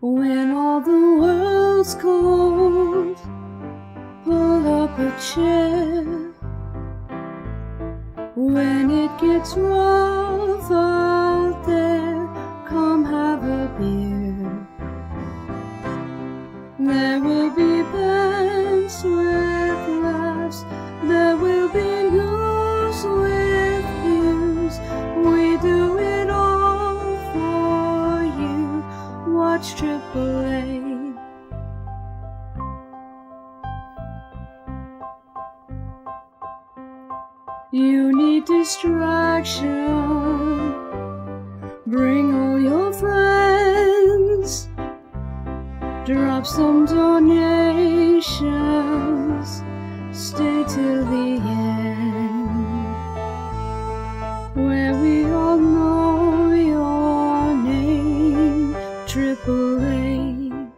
When all the world's cold, pull up a chair. When it gets rough out there, come have a beer. There will be bands with laughs, there will be news with views. We do it all for you. Watch AAA. You need distraction. Bring all your friends. Drop some donations. Stay till the end, where we all know your name. AAA.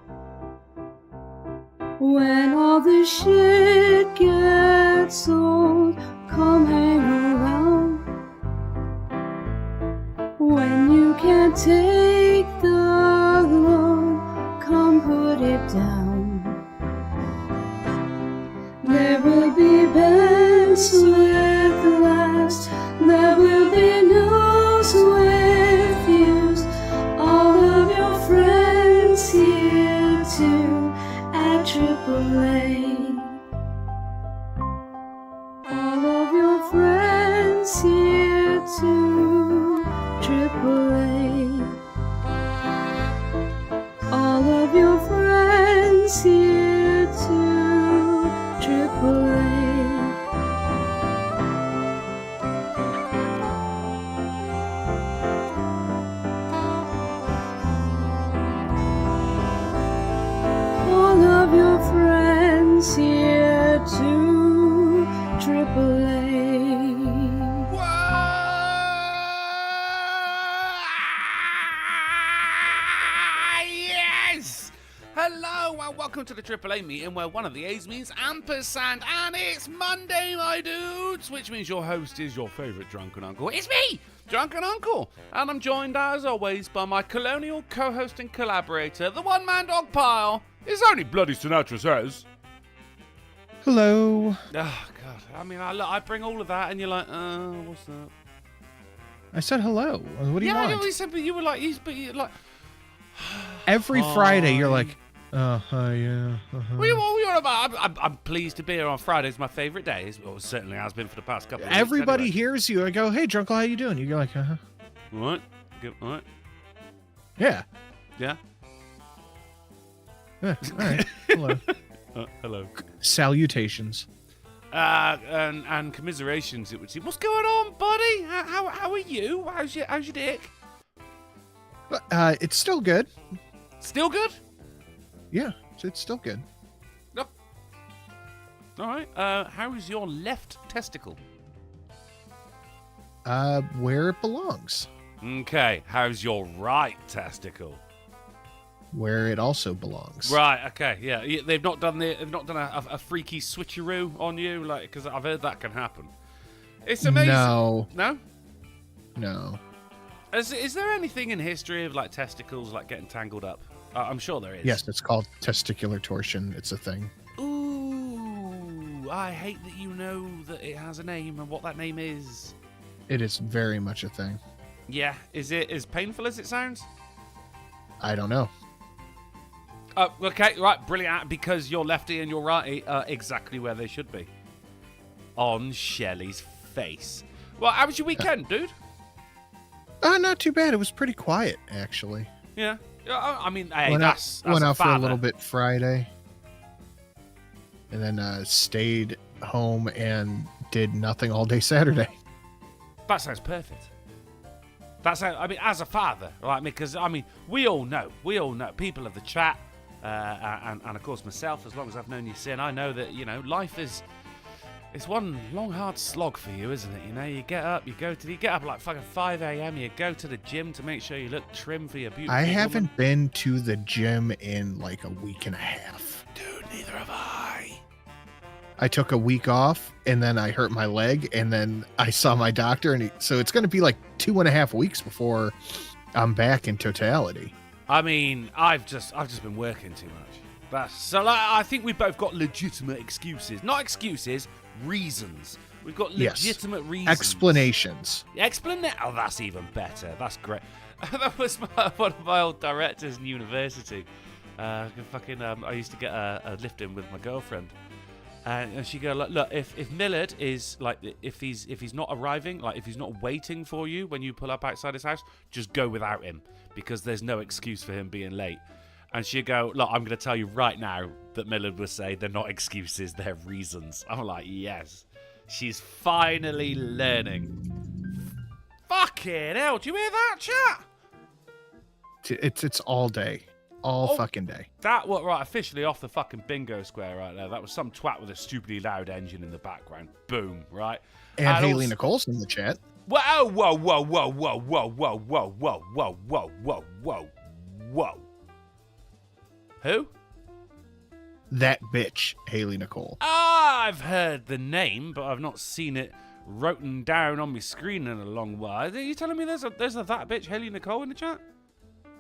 When all the shit gets old, come hang around. When you can't take the load, come put it down. There will be bands with laughs, there will be news with views. All of your friends here too at AAA. Friends here too, AAA. All of your friends here too, AAA. All of your friends here too, AAA. Hello and welcome to the AAA meeting where one of the A's means ampersand, and it's Monday, my dudes, which means your host is your favourite Drunken Uncle. It's me, Drunken Uncle, and I'm joined as always by my colonial co-host and collaborator, the one-man dog pile. It's only bloody Sinatra says. Hello. Oh, God. I mean, I bring all of that and you're like, what's that? I said hello. What do you want? Yeah, you said, but you were like, Every Friday, you're like, yeah. What are you on about? I'm pleased to be here on Friday. It's my favourite day. It certainly has been for the past couple of weeks. Everybody anyway. hears you. I go, hey, Drunkle, how you doing? You're like, What? All right. Yeah. Yeah? Yeah. All right. Hello. Hello. Salutations. And commiserations, it would seem. What's going on, buddy? How are you? How's your dick? It's still good. Still good? Yeah, it's still good. Yep. All right. How's your left testicle? Where it belongs. Okay. How's your right testicle? Where it also belongs. Right. Okay. Yeah. They've not done a freaky switcheroo on you, like, because I've heard that can happen. It's amazing. No. No. Is there anything in history of like testicles like getting tangled up? I'm sure there is. Yes, it's called testicular torsion. It's a thing. Ooh, I hate that you know that it has a name and what that name is. It is very much a thing. Yeah. Is it as painful as it sounds? I don't know. Okay, right, brilliant. Because your lefty and your righty are exactly where they should be. On Shelley's face. Well, how was your weekend, dude? Not too bad. It was pretty quiet, actually. Yeah. I mean, hey, went out for a little bit Friday. And then stayed home and did nothing all day Saturday. That sounds perfect. I mean, as a father, right? Because, I mean, we all know, people of the chat, and of course myself, as long as I've known you, Sin, I know that, life is, it's one long, hard slog for you, isn't it? You get up, you get up like fucking 5 a.m., you go to the gym to make sure you look trim for your beautiful I haven't woman. been to the gym in like a week and a half. Dude, neither have I. I took a week off, and then I hurt my leg, and then I saw my doctor, and so it's going to be like 2.5 weeks before I'm back in totality. I mean, I've just been working too much. I think we've both got legitimate excuses. Not excuses, reasons. We've got legitimate reasons. Explanations. Oh, that's even better. That's great. That was one of my old directors in university. I used to get a lift in with my girlfriend. And she go, look, if Millard is like, if he's not arriving, like if he's not waiting for you when you pull up outside his house, just go without him because there's no excuse for him being late. And she'd go, look, I'm going to tell you right now that Millard would say they're not excuses, they're reasons. I'm like, yes, she's finally learning. Fucking hell, do you hear that, chat? It's all day. All fucking day. That was right, officially off the fucking bingo square right there. That was some twat with a stupidly loud engine in the background. Boom, right? And Haley Nicole's in the chat. Whoa, whoa, whoa, whoa, whoa, whoa, whoa, whoa, whoa, whoa, whoa, whoa, whoa, whoa. Who? That bitch, Haley Nicole. I've heard the name, but I've not seen it written down on my screen in a long while. Are you telling me there's a that bitch, Haley Nicole, in the chat?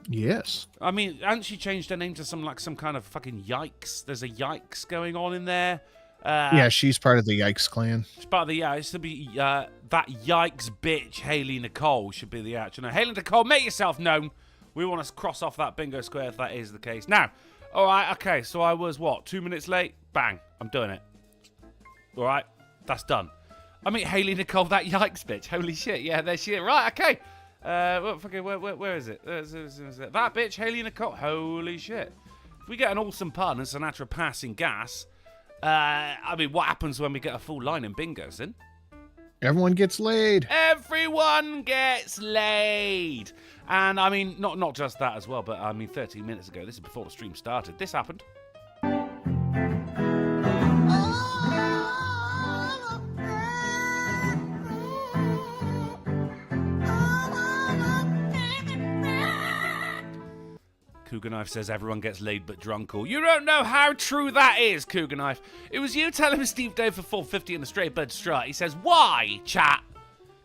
Yes. I mean, hasn't she changed her name to some kind of fucking yikes? There's a yikes going on in there. Yeah, she's part of the Yikes clan. She's part of the it should be that yikes bitch, Haley Nicole should be the actual name. Haley Nicole, make yourself known. We want to cross off that bingo square if that is the case. Now, all right, okay. So I was 2 minutes late? Bang, I'm doing it. All right, that's done. I mean, Haley Nicole, that yikes bitch. Holy shit, yeah, there she is. Right, okay. Where is it? That bitch, Haley Nicole. Holy shit. If we get an awesome pun and Sinatra passing gas, I mean, what happens when we get a full line in bingos then? Everyone gets laid. Everyone gets laid. And I mean, not just that as well, but I mean, 13 minutes ago, this is before the stream started, this happened. Cougar Knife says everyone gets laid but Drunkle. You don't know how true that is, Cougar Knife. It was you telling Steve Dave for 450 and a straight bird strut. He says, why, chat?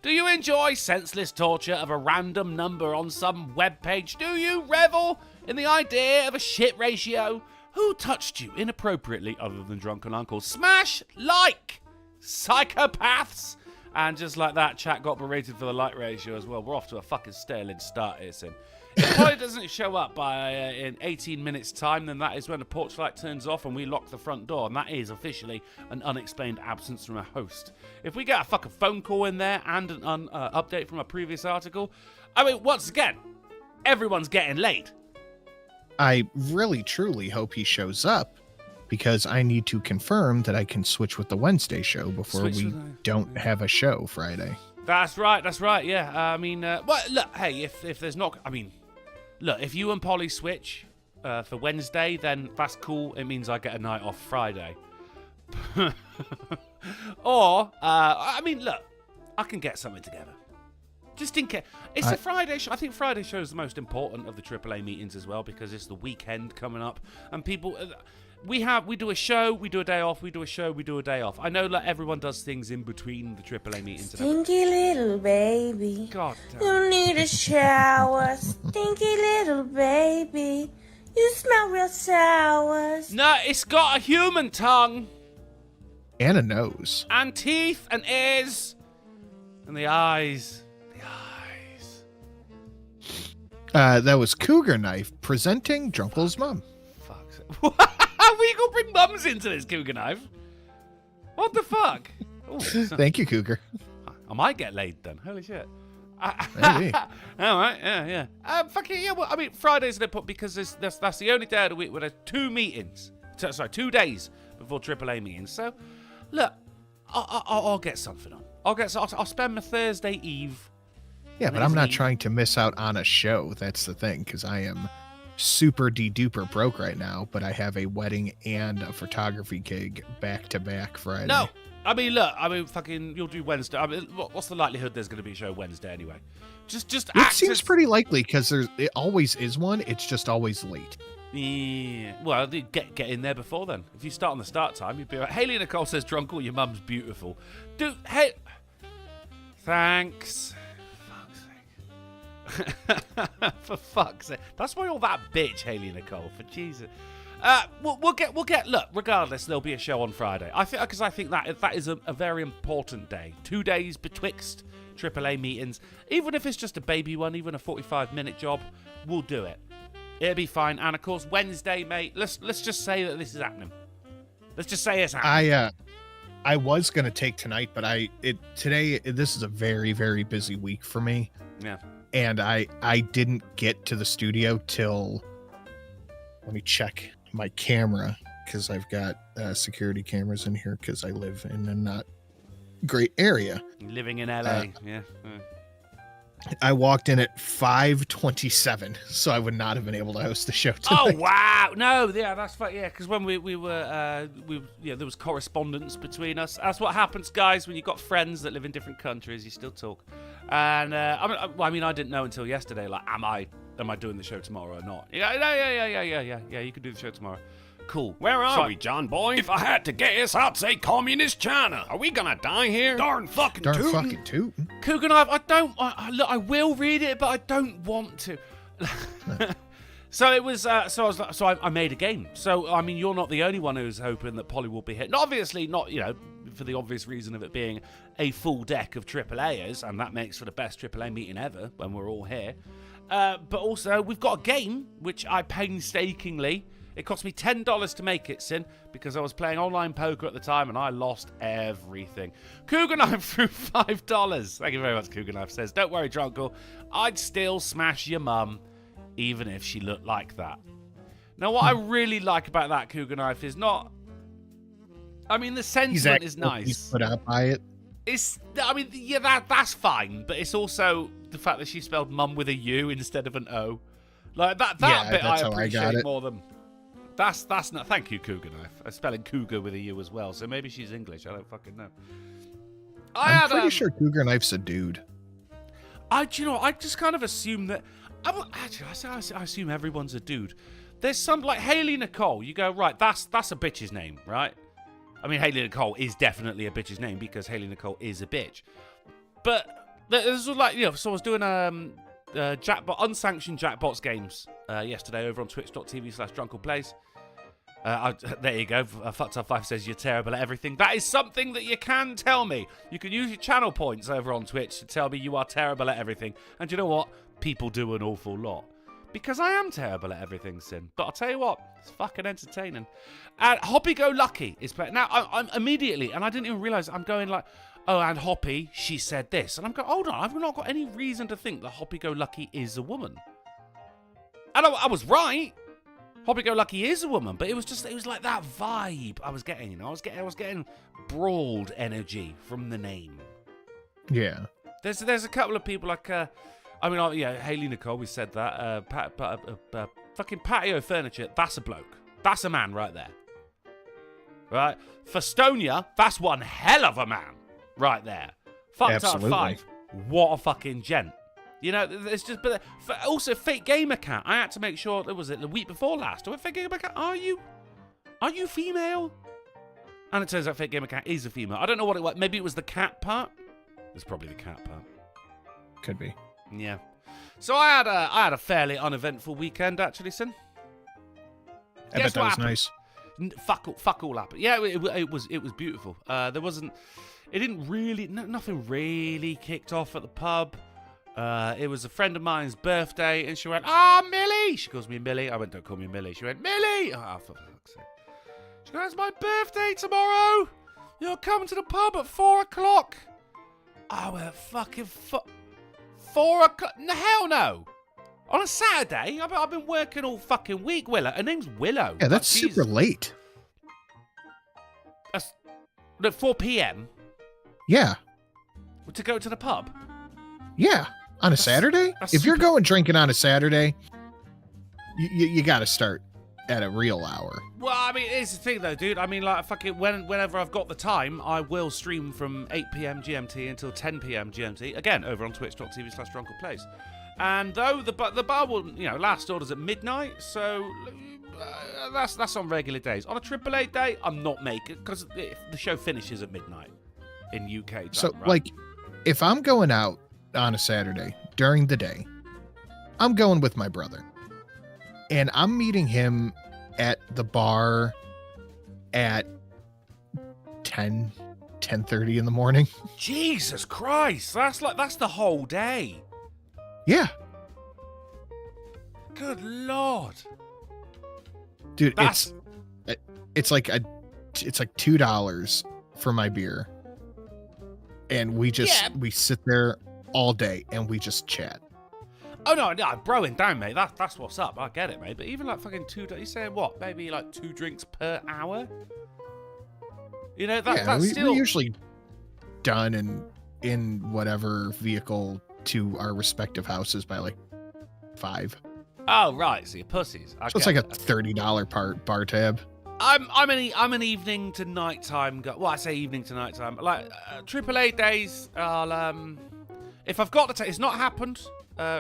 Do you enjoy senseless torture of a random number on some webpage? Do you revel in the idea of a shit ratio? Who touched you inappropriately other than Drunken Uncle? Smash like, psychopaths. And just like that, chat got berated for the like ratio as well. We're off to a fucking sterling start here, Sim. If Polly doesn't show up by in 18 minutes' time, then that is when the porch light turns off and we lock the front door, and that is officially an unexplained absence from a host. If we get a fucking phone call in there and an update from a previous article, I mean, once again, everyone's getting late. I really, truly hope he shows up, because I need to confirm that I can switch with the Wednesday show before we don't have a show Friday. That's right, yeah. I mean, well, look, hey, if there's not, I mean, look, if you and Polly switch for Wednesday, then that's cool. It means I get a night off Friday. Or, I mean, look, I can get something together. Just in case. It's a Friday show. I think Friday show is the most important of the AAA meetings as well, because it's the weekend coming up. And people, we do a show, we do a day off, we do a show, we do a day off. I know like everyone does things in between the AAA meetings. Stinky little baby. God damn. You need a shower. Stinky little baby. You smell real sour. No, it's got a human tongue. And a nose. And teeth and ears. And the eyes. That was Cougar Knife presenting Drunkle's mum. Fuck's sake. We gonna bring mums into this, Cougar Knife? What the fuck? Ooh, Thank you, Cougar. I might get laid then. Holy shit. Maybe. All right, yeah. Fucking yeah. Well, I mean, Friday's an input because that's the only day of the week where there's 2 meetings. 2 days before AAA meetings. So, look, I'll get something on. I'll spend my Thursday Eve. Yeah, but I'm not trying to miss out on a show. That's the thing, because I am super de-duper broke right now, but I have a wedding and a photography gig back-to-back Friday. No, I mean, look, fucking, you'll do Wednesday. I mean, what's the likelihood there's going to be a show Wednesday anyway? Just it seems pretty likely, because it always is one. It's just always late. Yeah. Well, get in there before then. If you start on the start time, you'd be like, Haley Nicole says, Drunkle, your mum's beautiful. Dude, hey. Thanks. For fuck's sake. That's why you're that bitch, Haley Nicole. For Jesus. We'll get. Look, regardless, there'll be a show on Friday. I think that is a very important day. 2 days betwixt AAA meetings. Even if it's just a baby one, even a 45-minute job, we'll do it. It'll be fine. And of course, Wednesday, mate. Let's just say that this is happening. Let's just say it's happening. I was gonna take tonight, but today this is a very, very busy week for me. Yeah. And I didn't get to the studio till, let me check my camera, because I've got security cameras in here because I live in a not great area. Living in LA, yeah. I walked in at 5:27, so I would not have been able to host the show tonight. Oh wow! No, yeah, that's fine. Yeah, because when we were there was correspondence between us. That's what happens, guys, when you've got friends that live in different countries. You still talk. And I mean, I didn't know until yesterday. Like, am I doing the show tomorrow or not? Yeah. You can do the show tomorrow. Cool. Where are we, John boy? If I had to guess, I'd say communist China. Are we gonna die here? Darn fucking tootin'. Coogan, I will read it, but I don't want to. So it was. I made a game. So I mean, you're not the only one who's hoping that Polly will be hit. Obviously, not for the obvious reason of it being a full deck of AAAers, and that makes for the best AAA meeting ever when we're all here. But also, we've got a game which I painstakingly. It cost me $10 to make it, Sin, because I was playing online poker at the time and I lost everything. Cougar Knife threw $5. Thank you very much, Cougar Knife says, don't worry, Drunkle, I'd still smash your mum, even if she looked like that. Now, what I really like about that, Cougar Knife, is not... I mean, the sentiment is nice. He's put out by it. That's fine, but it's also the fact that she spelled mum with a U instead of an O. Like, that bit I appreciate more than... That's not. Thank you, Cougar Knife. I'm spelling cougar with a U as well, so maybe she's English. I don't fucking know. I'm pretty sure Cougar Knife's a dude. I just kind of assume that. I assume everyone's a dude. There's some like Haley Nicole. You go right. That's a bitch's name, right? I mean, Haley Nicole is definitely a bitch's name because Haley Nicole is a bitch. But there's like so I was doing unsanctioned Jackbox games yesterday over on twitch.tv/drunkleplays. There you go. Fucked Up 5 says you're terrible at everything. That is something that you can tell me. You can use your channel points over on Twitch to tell me you are terrible at everything. And you know what? People do an awful lot. Because I am terrible at everything, Sin. But I'll tell you what, it's fucking entertaining. And Hoppy Go Lucky is playing. Now, I'm immediately, and I didn't even realise, I'm going like, oh, and Hoppy, she said this. And I'm going, hold on, I've not got any reason to think that Hoppy Go Lucky is a woman. And I was right. Hoppy Go Lucky is a woman, but it was like that vibe I was getting. I was getting broad energy from the name. Yeah. There's a couple of people like, Haley Nicole, we said that. Fucking Patio Furniture, that's a bloke. That's a man right there. Right? Festonia, that's one hell of a man right there. Fucked Up 5, what a fucking gent. You know, it's just, but also Fake Gamer Cat. I had to make sure, was it the week before last? Fake Gamer Cat, are you female? And it turns out Fake Gamer Cat is a female. I don't know what it was. Maybe it was the cat part. It's probably the cat part. Could be. Yeah. So I had a fairly uneventful weekend actually, Sin. I bet that was nice. Fuck all happened. Yeah, it was beautiful. Nothing really kicked off at the pub. It was a friend of mine's birthday, and she went, Millie! She calls me Millie. I went, don't call me Millie. She went, Millie! Oh, for fuck's sake. She goes, it's my birthday tomorrow! You're coming to the pub at 4 o'clock! I went, fucking 4 o'clock? No, hell no! On a Saturday? I've been working all fucking week, Willow. Her name's Willow. Yeah, that's super late. That's at 4 p.m.? Yeah. To go to the pub? Yeah. On a Saturday? If you're going drinking on a Saturday, you got to start at a real hour. Well, I mean, it's the thing, though, dude. I mean, like, fucking whenever I've got the time, I will stream from 8 p.m. GMT until 10 p.m. GMT. Again, over on twitch.tv/drunkleplays. And though the bar will, last orders at midnight, so that's on regular days. On a AAA day, I'm not making, because the show finishes at midnight in UK time. So, right? like, if I'm going out on a Saturday during the day, I'm going with my brother. And I'm meeting him at the bar at 10:30 in the morning. Jesus Christ, that's the whole day. Yeah. Good Lord. Dude, That's- it's like $2 for my beer. And we sit there all day and we just chat. Oh no, I'm broing down, mate. That's what's up. I get it, mate. But even like fucking you saying what? Maybe like 2 drinks per hour? You know, that's still... we're usually done and in whatever vehicle to our respective houses by like 5. Oh right, so you're pussies. So it's like a $30 bar tab. I'm an evening to nighttime guy. Well, I say evening to nighttime. Like AAA days, I'll if I've got it's not happened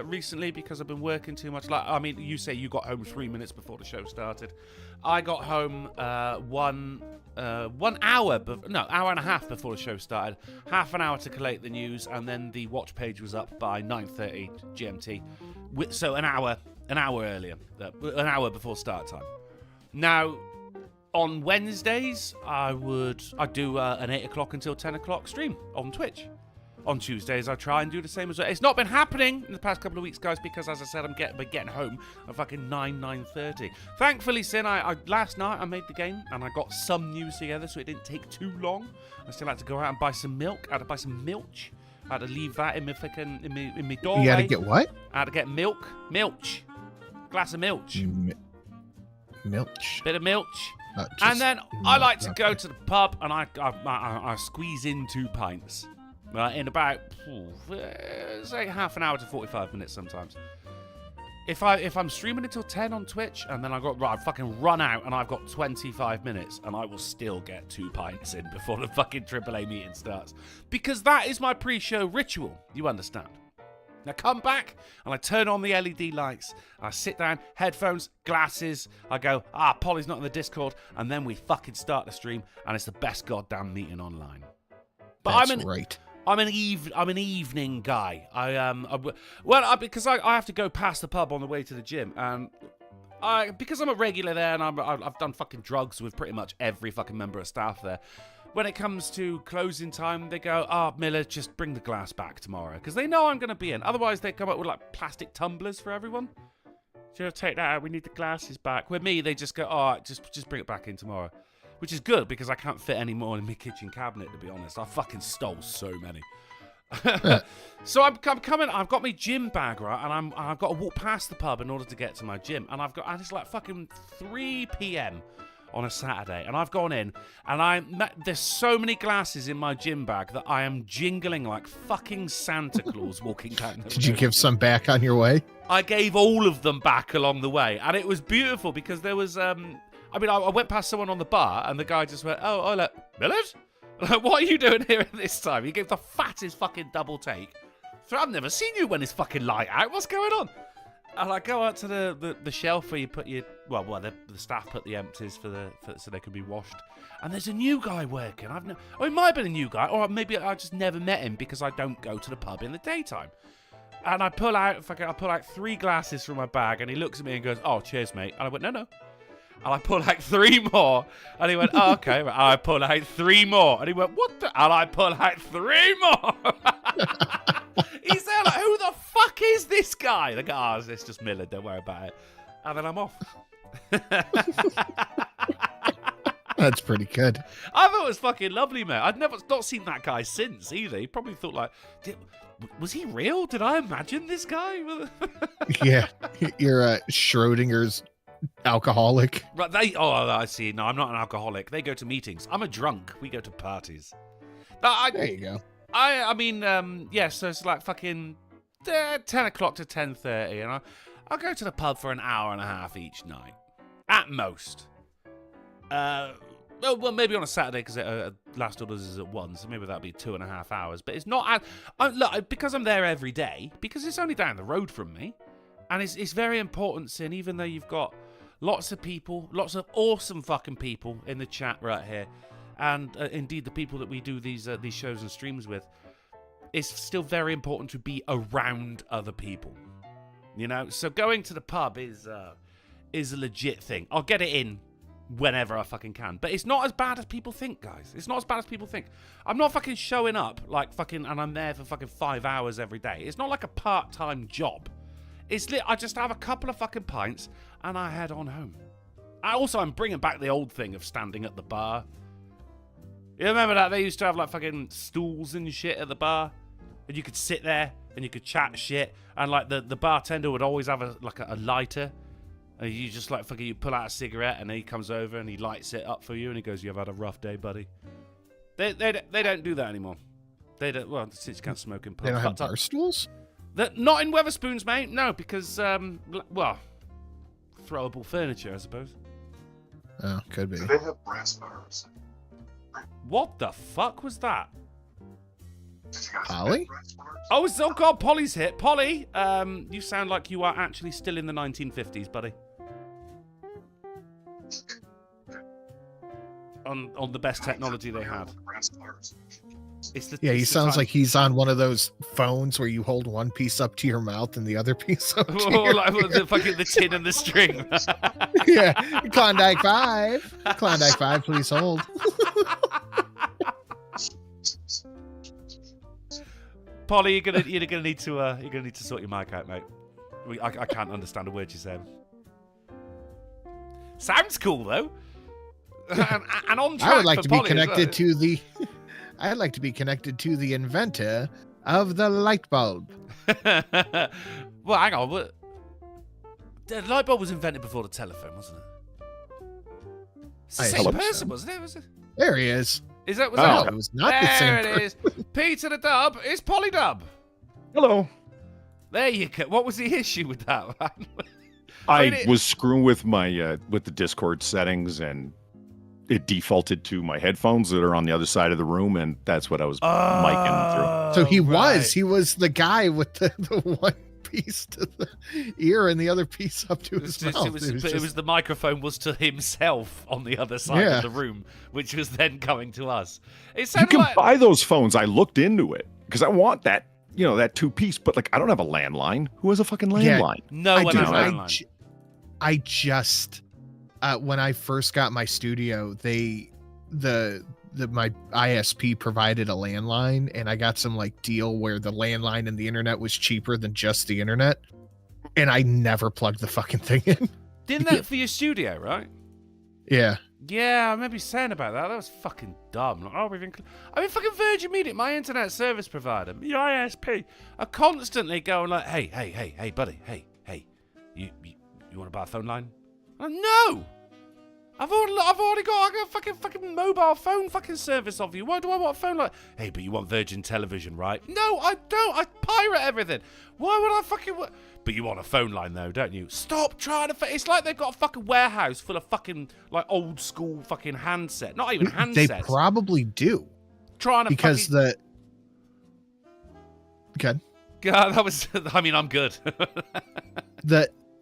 recently because I've been working too much. Like, I mean, you say you got home 3 minutes before the show started. I got home 1 hour, hour and a half before the show started. Half an hour to collate the news, and then the watch page was up by 9:30 GMT. So an hour earlier, an hour before start time. Now, on Wednesdays, I'd do an 8 o'clock until 10 o'clock stream on Twitch. On Tuesdays, I try and do the same as well. It's not been happening in the past couple of weeks, guys, because, as I said, I'm getting home at fucking 9:30. Thankfully, Sin, last night I made the game, and I got some news together, so it didn't take too long. I still had to go out and buy some milk. I had to buy some milch. I had to leave that in my doorway. You had to get what? I had to get milch. Glass of milch. Milch. Bit of milch. And then I like to go to the pub, and I squeeze in 2 pints. In about, say, half an hour to 45 minutes sometimes. If I'm streaming until 10 on Twitch, and then I fucking run out, and I've got 25 minutes, and I will still get 2 pints in before the fucking AAA meeting starts. Because that is my pre-show ritual, you understand? I come back, and I turn on the LED lights, I sit down, headphones, glasses, I go, Polly's not in the Discord, and then we fucking start the stream, and it's the best goddamn meeting online. But That's right. I'm an evening guy. Because I have to go past the pub on the way to the gym, and because I'm a regular there, and I've done fucking drugs with pretty much every fucking member of staff there. When it comes to closing time, they go, Miller, just bring the glass back tomorrow, because they know I'm going to be in. Otherwise, they come up with like plastic tumblers for everyone. So take that out. We need the glasses back. With me, they just go, just bring it back in tomorrow. Which is good, because I can't fit any more in my kitchen cabinet, to be honest. I fucking stole so many. So I'm coming, I've got my gym bag, right? And I've got to walk past the pub in order to get to my gym. And it's like fucking 3 p.m. on a Saturday. And I've gone in, and there's so many glasses in my gym bag that I am jingling like fucking Santa Claus walking down the Did you give some back on your way? I gave all of them back along the way. And it was beautiful, because there was... I went past someone on the bar, and the guy just went, look, Millard? Like, what are you doing here at this time? He gave the fattest fucking double take. So I've never seen you when it's fucking light out. What's going on? And I go out to the shelf where you put your... the staff put the empties so they can be washed. And there's a new guy working. It might have been a new guy, or maybe I just never met him because I don't go to the pub in the daytime. And I pull out 3 glasses from my bag, and he looks at me and goes, cheers, mate. And I went, no. And I pull out 3 more. And he went, okay. And I pull out 3 more. And he went, what the? And I pull out 3 more. He's there like, who the fuck is this guy? The guy, it's just Miller, don't worry about it. And then I'm off. That's pretty good. I thought it was fucking lovely, mate. I'd not seen that guy since either. He probably thought like, was he real? Did I imagine this guy? Yeah. You're Schrodinger's alcoholic. Right, I see. No, I'm not an alcoholic. They go to meetings. I'm a drunk. We go to parties. There you go. So it's like fucking 10 o'clock to 10:30, and I'll go to the pub for an hour and a half each night, at most. Well, maybe on a Saturday, because last orders is at 1, so maybe that'll be 2.5 hours. But it's not look, because I'm there every day, because it's only down the road from me, and it's very important, Sin, even though you've got Lots of people, lots of awesome fucking people in the chat right here. And indeed, the people that we do these shows and streams with, it's still very important to be around other people. You know? So going to the pub is a legit thing. I'll get it in whenever I fucking can. But it's not as bad as people think, guys. It's not as bad as people think. I'm not fucking showing up like fucking, and I'm there for fucking 5 hours every day. It's not like a part-time job. It's I just have a couple of fucking pints and I head on home. I'm bringing back the old thing of standing at the bar. You remember that? They used to have like fucking stools and shit at the bar. And you could sit there and you could chat shit. And like the bartender would always have a lighter. And you just like fucking, you pull out a cigarette and he comes over and he lights it up for you and he goes, "You've had a rough day, buddy." They don't do that anymore. They don't. Well, since you can't smoke in pubs. They don't have bar stools? Not in Weatherspoons, mate. No, because well, throwable furniture, I suppose. Oh, could be. Do they have brass bars? What the fuck was that? Did you guys Polly? have brass bars? Oh God, Polly's hit. Polly, you sound like you are actually still in the 1950s, buddy. On the best technology they had. Brass bars. Yeah, he sounds like he's on one of those phones where you hold one piece up to your mouth and the other piece up to your like the tin and the string. Yeah, Klondike 5. Klondike 5, please hold. Polly, you're gonna need to sort your mic out, mate. I can't understand a word you're saying. Sounds cool though. and on track I would like for to be Polly connected to the. I'd like to be connected to the inventor of the light bulb. Well, hang on. The light bulb was invented before the telephone, wasn't it? It's the same person, wasn't it? Was it? There he is. Is that? Was Oh, that? it was not the same There it is. Peter the Dub. It's Polly Dub. Hello. There you go. What was the issue with that, man? I was screwing with my with the Discord settings, and it defaulted to my headphones that are on the other side of the room, and that's what I was micing So he right. was the guy with the one piece to the ear and the other piece up to his mouth. It was the microphone was to himself on the other side of the room, which was then coming to us. It You sounded can like buy those phones. I looked into it because I want that, that two-piece, but like I don't have a landline. Who has a fucking landline? no one has a landline. I just when I first got my studio, my ISP provided a landline, and I got some like deal where the landline and the internet was cheaper than just the internet, and I never plugged the fucking thing in. Didn't that for your studio, right? Yeah. Yeah, I remember you saying about that. That was fucking dumb. Like, fucking Virgin Media, my internet service provider, the ISP, are constantly going like, hey, buddy, hey, you want to buy a phone line? No! I've already got a fucking mobile phone fucking service of you. Why do I want a phone like? Hey, but you want Virgin Television, right? No, I don't. I pirate everything. Why would I fucking? But you want a phone line though, don't you? Stop trying to. It's like they've got a fucking warehouse full of fucking like old school fucking handset. Not even handsets. They probably do. Trying to because fucking... Okay. God, that was. I mean, I'm good.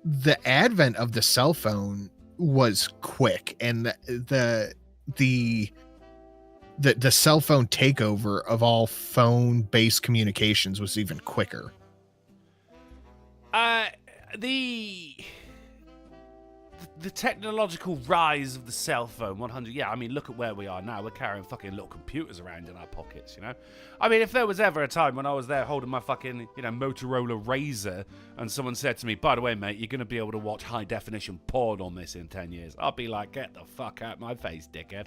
The advent of the cell phone was quick, and the cell phone takeover of all phone-based communications was even quicker. The technological rise of the cell phone, 100. Yeah, I mean, look at where we are now. We're carrying fucking little computers around in our pockets, you know? I mean, if there was ever a time when I was there holding my fucking, Motorola Razr, and someone said to me, by the way, mate, you're going to be able to watch high-definition porn on this in 10 years, I'd be like, get the fuck out my face, dickhead.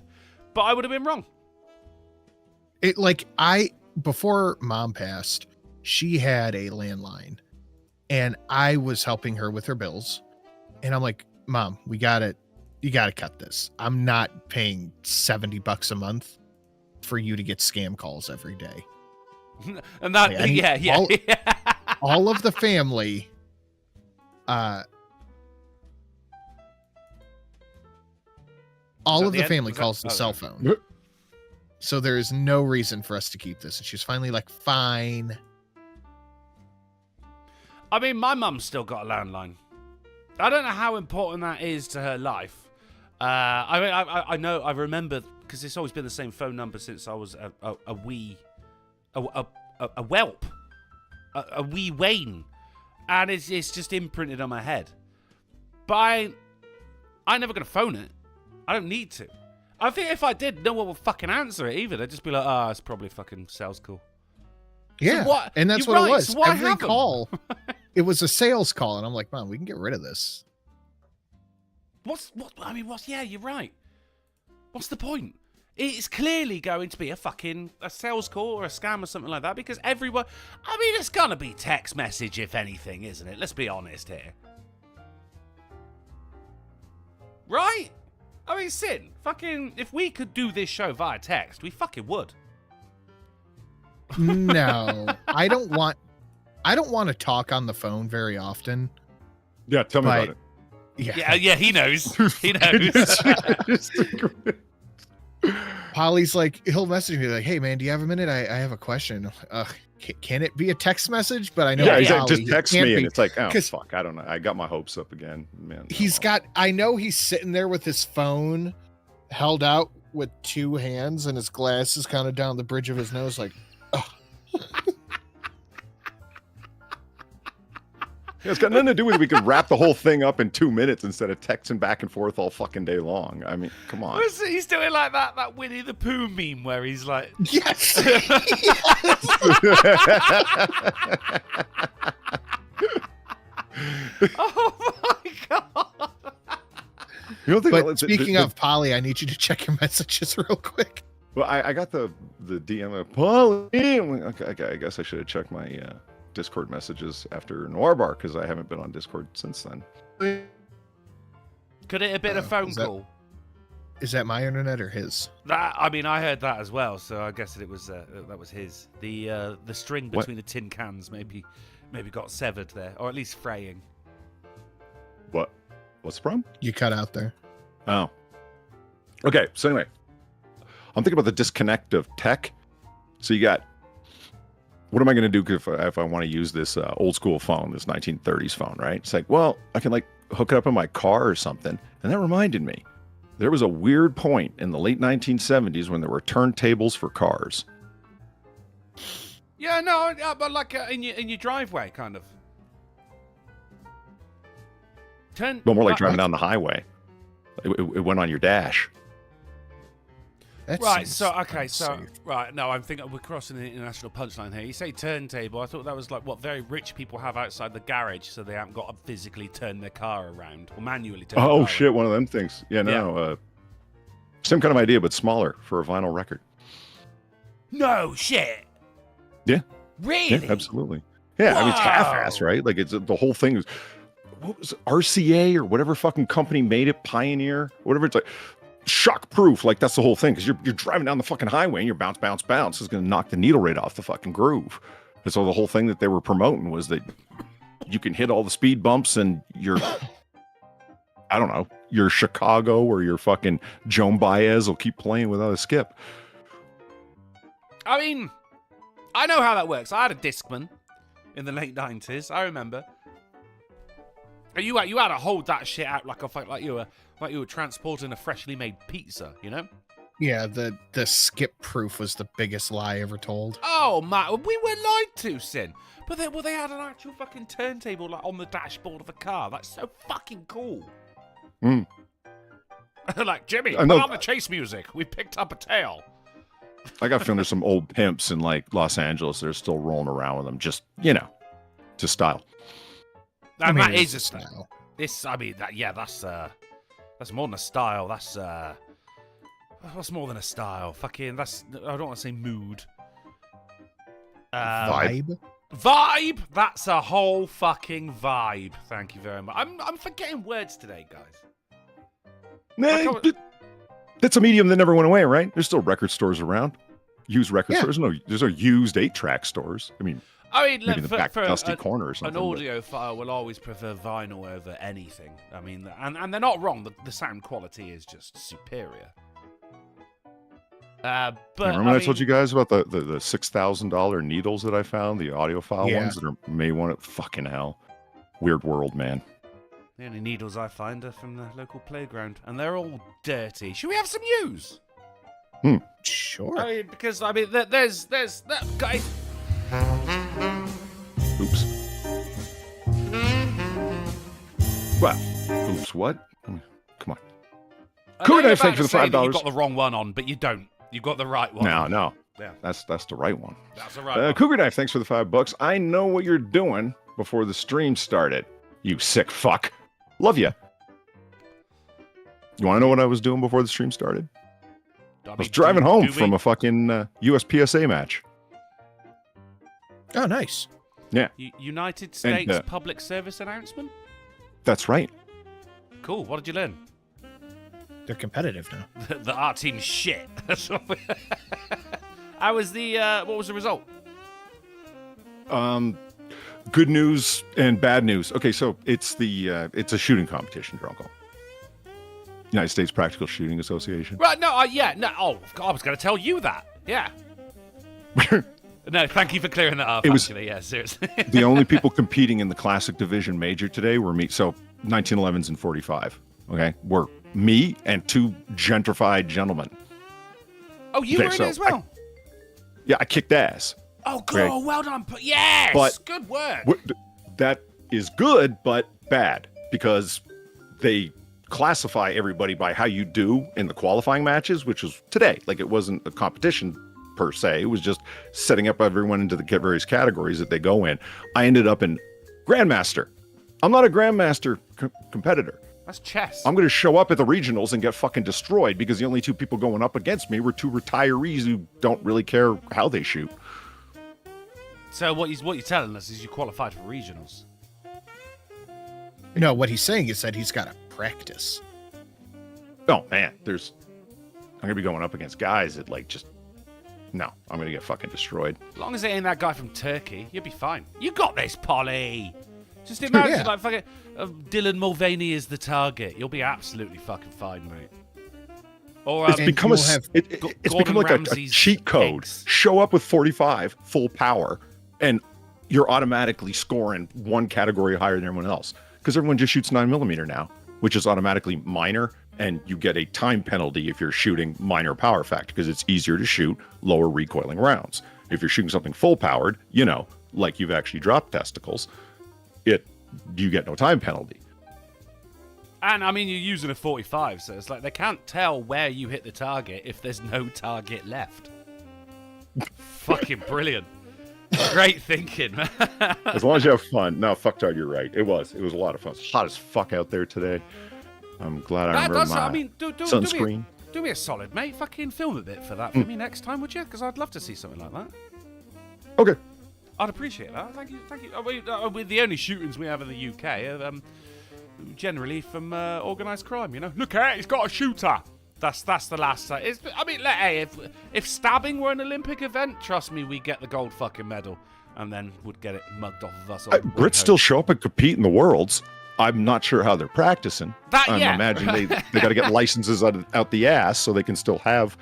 But I would have been wrong. Before Mom passed, she had a landline, and I was helping her with her bills, and I'm like, Mom, you gotta cut this. I'm not paying $70 a month for you to get scam calls every day. And that, all of the family, all of the family calls the cell phone. So there is no reason for us to keep this. And she's finally like, fine. I mean, my mum's still got a landline. I don't know how important that is to her life. I know, I remember, because it's always been the same phone number since I was a wee whelp, a wee Wayne, and it's just imprinted on my head. But I'm never gonna phone it. I don't need to. I think if I did, no one would fucking answer it either. They'd just be like, "Oh, it's probably a fucking sales call." Yeah, so and that's You're what right, it was. So why Every have 'em? call, it was a sales call, and I'm like, "Man, we can get rid of this." Yeah, you're right. What's the point? It's clearly going to be a sales call or a scam or something like that, because everyone, it's gonna be text message if anything, isn't it? Let's be honest here. Right? Sin, if we could do this show via text, we fucking would. No, I don't want to talk on the phone very often. Yeah, tell me about it. Yeah, he knows. He knows. Polly's like, he'll message me like, "Hey man, do you have a minute? I have a question." Can it be a text message? But I know, he's like, Polly, just text me, and it's like, oh 'cause fuck, I don't know. I got my hopes up again, man. I know he's sitting there with his phone held out with two hands, and his glasses kind of down the bridge of his nose, like, oh. Yeah, it's got nothing to do with it. We could wrap the whole thing up in 2 minutes instead of texting back and forth all fucking day long. I mean, come on. He's doing like that Winnie the Pooh meme where he's like, Yes. oh my god. You don't think? But speaking of Polly, I need you to check your messages real quick. Well, I got the DM of Polly. Okay, I guess I should have checked my Discord messages after Noir Bar, because I haven't been on Discord since then. Could it have been a phone call? Is that my internet or his? I heard that as well, so I guess that was his. The string between the tin cans maybe got severed there, or at least fraying. What's the problem? You cut out there. Oh. Okay, so anyway, I'm thinking about the disconnect of tech. So you got, what am I going to do if I want to use this old school phone, this 1930s phone, right? It's like, well, I can like hook it up in my car or something. And that reminded me, there was a weird point in the late 1970s when there were turntables for cars. Yeah, no, but like in your driveway, kind of. But more like driving down the highway. It went on your dash. Right, no, I'm thinking we're crossing the international punchline here. You say turntable, I thought that was like what very rich people have outside the garage, so they haven't got to physically turn their car around or manually turn. Oh shit, one of them things. Yeah, no, same kind of idea, but smaller for a vinyl record. No shit. Yeah. Really? Yeah, absolutely. Yeah, I mean it's half-ass, right? Like it's the whole thing is, what was it, RCA or whatever fucking company made it, Pioneer, whatever. It's like shock proof, like that's the whole thing, because you're driving down the fucking highway and you're bounce is going to knock the needle right off the fucking groove. And so the whole thing that they were promoting was that you can hit all the speed bumps and you're I don't know, your Chicago or your fucking Joan Baez will keep playing without a skip. I mean, I know how that works. I had a Discman in the late 90s. I remember. You had to hold that shit out like you were transporting a freshly made pizza, you know? Yeah, the skip proof was the biggest lie ever told. Oh man, we were lied to, Sin. But they had an actual fucking turntable like on the dashboard of a car. That's so fucking cool. Mm. Like, Jimmy, put on the chase music. We picked up a tail. I got a feeling there's some old pimps in like Los Angeles that are still rolling around with them, just, you know, to style. And that is a style. That's more than a style. That's more than a style. Fucking, I don't want to say mood. Vibe? Vibe! That's a whole fucking vibe. Thank you very much. I'm forgetting words today, guys. That's a medium that never went away, right? There's still record stores around. Used record stores. There's no used 8-track stores. I mean, maybe in the back dusty corner or something. An audiophile will always prefer vinyl over anything. I mean, and they're not wrong. The sound quality is just superior. But remember I told you guys about the $6,000 needles that I found, the audiophile ones that are may want it. Fucking hell, weird world, man. The only needles I find are from the local playground, and they're all dirty. Should we have some news? Sure. I mean, because there's that guy. Oops. Well, oops, what? Come on. I know Cool, you're thanks about for to the say that $5. You got the wrong one on, but you don't. You've got the right one. No. Yeah. That's the right one. That's the right one. Cougar Knife, thanks for the $5. I know what you're doing before the stream started. You sick fuck. Love you. You want to know what I was doing before the stream started? I was driving home from a fucking USPSA match. Oh, nice. Yeah. United States Public Service announcement? That's right. Cool. What did you learn? They're competitive now. That our team's shit. How was the? What was the result? Good news and bad news. Okay, so it's a shooting competition, Drunken. United States Practical Shooting Association. Right. No. No. Oh, God, I was going to tell you that. Yeah. No, thank you for clearing that up. Actually, yeah, seriously. The only people competing in the Classic Division Major today were me. So 1911s and 45. Okay, were me and two gentrified gentlemen. Oh, you were in it as well. I kicked ass. Oh, God, okay. Well done. Yes, but good work. That is good, but bad because they classify everybody by how you do in the qualifying matches, which was today. Like, it wasn't a competition per se. It was just setting up everyone into the various categories that they go in. I ended up in Grandmaster. I'm not a Grandmaster competitor. That's chess. I'm going to show up at the regionals and get fucking destroyed because the only two people going up against me were two retirees who don't really care how they shoot. So what you're telling us is you qualified for regionals. No, what he's saying is that he's got to practice. Oh, man. I'm going to be going up against guys that, like, just... No, I'm going to get fucking destroyed. As long as it ain't that guy from Turkey, you'll be fine. You got this, Polly. Just imagine, like, fucking Dylan Mulvaney is the target. You'll be absolutely fucking fine, mate. Or it's become like a cheat code. Eggs. Show up with 45 full power, and you're automatically scoring one category higher than everyone else because everyone just shoots 9mm now, which is automatically minor, and you get a time penalty if you're shooting minor power factor because it's easier to shoot lower recoiling rounds. If you're shooting something full powered, like you've actually dropped testicles, you get no time penalty. And I mean, you're using a 45, so it's like they can't tell where you hit the target if there's no target left. Fucking brilliant. Great thinking, man. As long as you have fun. No, fuck Todd, you're right. It was a lot of fun. It's hot as fuck out there today. I'm glad I remember sunscreen. Do me a solid, mate. Fucking film a bit for that for me next time, would you? Because I'd love to see something like that. Okay. I'd appreciate that. Thank you. With the only shootings we have in the UK, generally from organised crime. Look at it, he's got a shooter. That's the last. Hey, if stabbing were an Olympic event, trust me, we get the gold fucking medal, and then would get it mugged off of us. Brits still show up and compete in the Worlds. I'm not sure how they're practicing. I imagine they got to get licenses out the ass so they can still have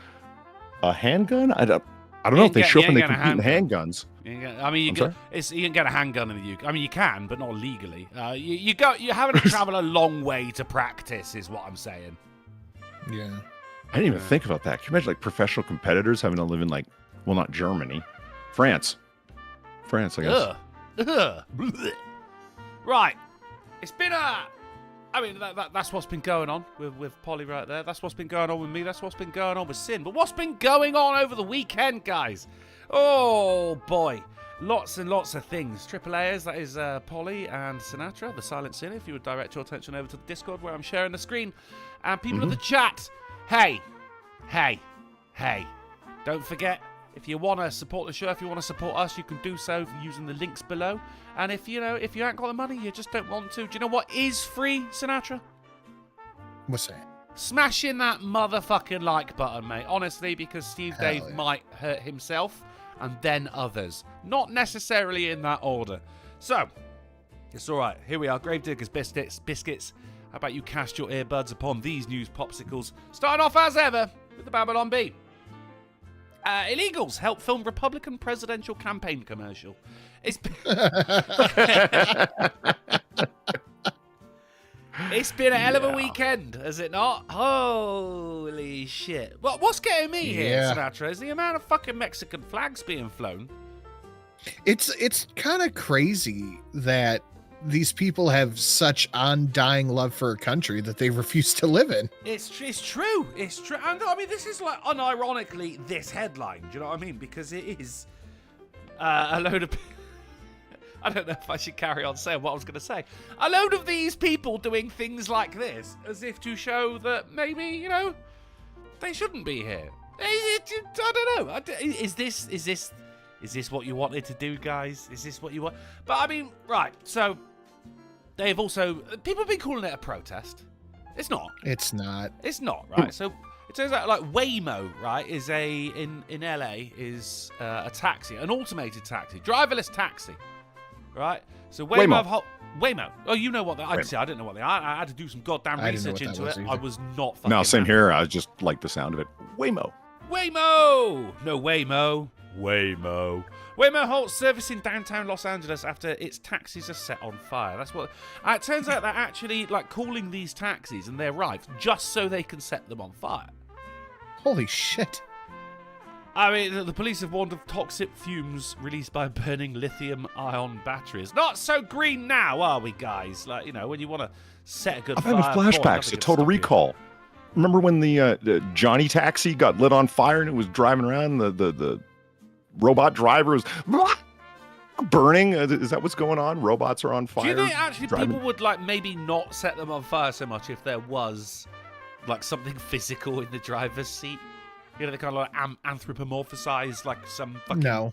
a handgun. I don't know if they show up and they compete in handguns. You can get a handgun in the UK. I mean, you can, but not legally. You're having to travel a long way to practice, is what I'm saying. Yeah. I didn't even think about that. Can you imagine, like, professional competitors having to live in, like, well, not Germany, France, I guess. Right. It's been that's what's been going on with Polly right there. That's what's been going on with me. That's what's been going on with Sin. But what's been going on over the weekend, guys? Oh, boy. Lots and lots of things. AAAers, that is Polly and Sinatra, the Silent Sin, if you would direct your attention over to the Discord where I'm sharing the screen. And people in the chat, hey. Don't forget, if you want to support the show, if you want to support us, you can do so using the links below. And if you ain't got the money, you just don't want to. Do you know what is free, Sinatra? What's that? Smashing that motherfucking like button, mate. Honestly, because Steve Dave might hurt himself and then others. Not necessarily in that order. So, it's all right. Here we are. Gravediggers Biscuits. How about you cast your earbuds upon these news popsicles? Starting off as ever with the Babylon Bee. Illegals help film Republican presidential campaign commercial. It's been a hell of a Yeah. weekend, has it not? Holy shit. What's getting me here, Yeah. Sinatra, is the amount of fucking Mexican flags being flown. It's kind of crazy that these people have such undying love for a country that they refuse to live in. It's true. It's true. And I mean, this is like unironically this headline. Do you know what I mean? Because it is a load of. I don't know if I should carry on saying what I was going to say. A load of these people doing things like this as if to show that maybe, you know, they shouldn't be here. I don't know. Is this what you wanted to do, guys? Is this what you want? But I mean, right. So they've also people have been calling it a protest. It's not. It's not. It's not, right? So it turns out like Waymo, right, is in LA is a taxi, an automated taxi, driverless taxi. Right, so Waymo. Oh, you know what that? I didn't know what they are. I had to do some goddamn research into it. I was not. Fucking No, same here. I just like the sound of it. Waymo. Waymo. No, Waymo. Waymo halts service in downtown Los Angeles after its taxis are set on fire. That's what. It turns out they're actually like calling these taxis and their rides just so they can set them on fire. Holy shit. I mean, the police have warned of toxic fumes released by burning lithium-ion batteries. Not so green now, are we, guys? Like, you know, when you want to set a good I'm fire. having flashbacks to Total Recall. Remember when the Johnny taxi got lit on fire and it was driving around? The robot driver was burning. Is that what's going on? Robots are on fire. Do you think actually people would like maybe not set them on fire so much if there was like something physical in the driver's seat? You know, they kind of like anthropomorphize like some fucking... No,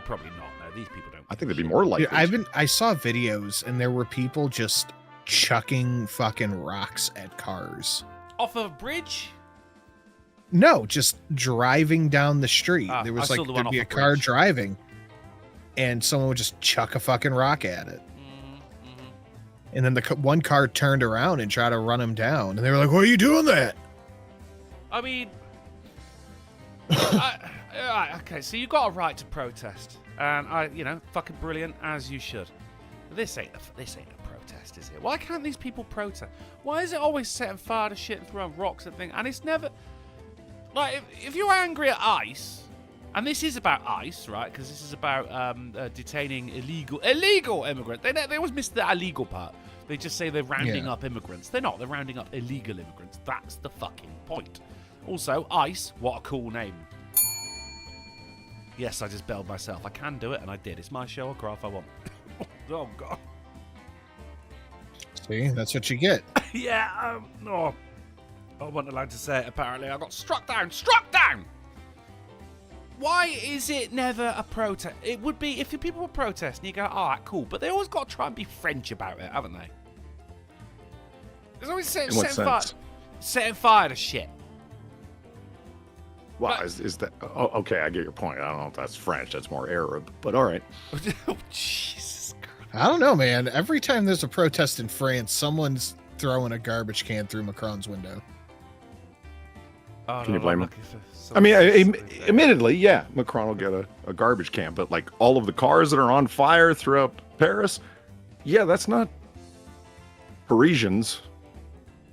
probably not. No, these people don't. I think they'd be more likely. Yeah, I saw videos and there were people just chucking fucking rocks at cars. Off of a bridge? No, just driving down the street. There was like there'd be a car driving and someone would just chuck a fucking rock at it. And then the one car turned around and tried to run him down. And they were like, "Why are you doing that?" I mean... okay, so you got a right to protest, and fucking brilliant, as you should. This ain't a protest, is it? Why can't these people protest? Why is it always setting fire to shit and throwing rocks at things? And it's never like if you're angry at ICE, and this is about ICE, right? Because this is about detaining illegal immigrants. They always miss the illegal part. They just say they're rounding up immigrants. They're not. They're rounding up illegal immigrants. That's the fucking point. Also, ICE, what a cool name. Yes, I just bailed myself. I can do it, and I did. It's my show. I'll cry if I want. Oh, God. See, that's what you get. Yeah, I wasn't allowed to say it, apparently. I got struck down. Struck down! Why is it never a protest? It would be if people were protesting, you go, all right, cool. But they always got to try and be French about it, haven't they? There's always setting fire to shit. Well, is that... Oh, okay, I get your point. I don't know if that's French. That's more Arab, but all right. Oh, Jesus Christ. I don't know, man. Every time there's a protest in France, someone's throwing a garbage can through Macron's window. Oh, Can you blame him? I mean, admittedly, yeah, Macron will get a garbage can, but like all of the cars that are on fire throughout Paris, yeah, that's not Parisians.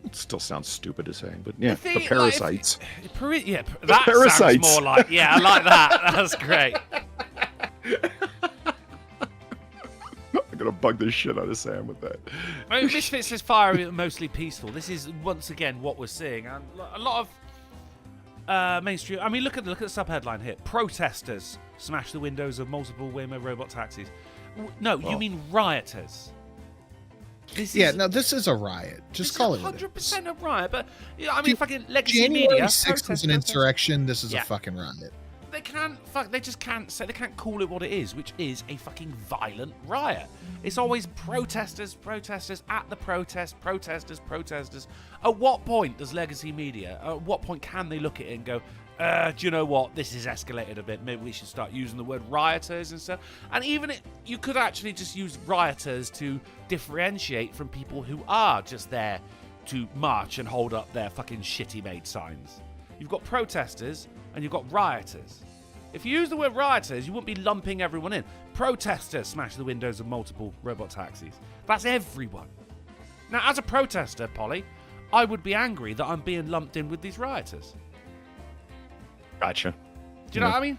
It still sounds stupid to say, but yeah, the parasites. That parasites. Sounds more like, yeah, I like that. That's great. I'm gonna bug the shit out of Sam with that. I mean, Misfits is fire mostly peaceful. This is once again what we're seeing, and a lot of mainstream. I mean, look at the subheadline here: protesters smash the windows of multiple Waymo robot taxis. No, you mean rioters. This is a riot. Just call it 100% a riot. But I mean, fucking legacy January media. 6th was an insurrection. This is a fucking riot. They can't. They just can't say. They can't call it what it is, which is a fucking violent riot. It's always protesters at the protesters. At what point does legacy media? At what point can they look at it and go, do you know what? This has escalated a bit. Maybe we should start using the word rioters and stuff. And even you could actually just use rioters to differentiate from people who are just there to march and hold up their fucking shitty made signs. You've got protesters and you've got rioters. If you use the word rioters, you wouldn't be lumping everyone in. Protesters smash the windows of multiple robot taxis. That's everyone. Now, as a protester, Polly, I would be angry that I'm being lumped in with these rioters. Gotcha. Do you know what I mean?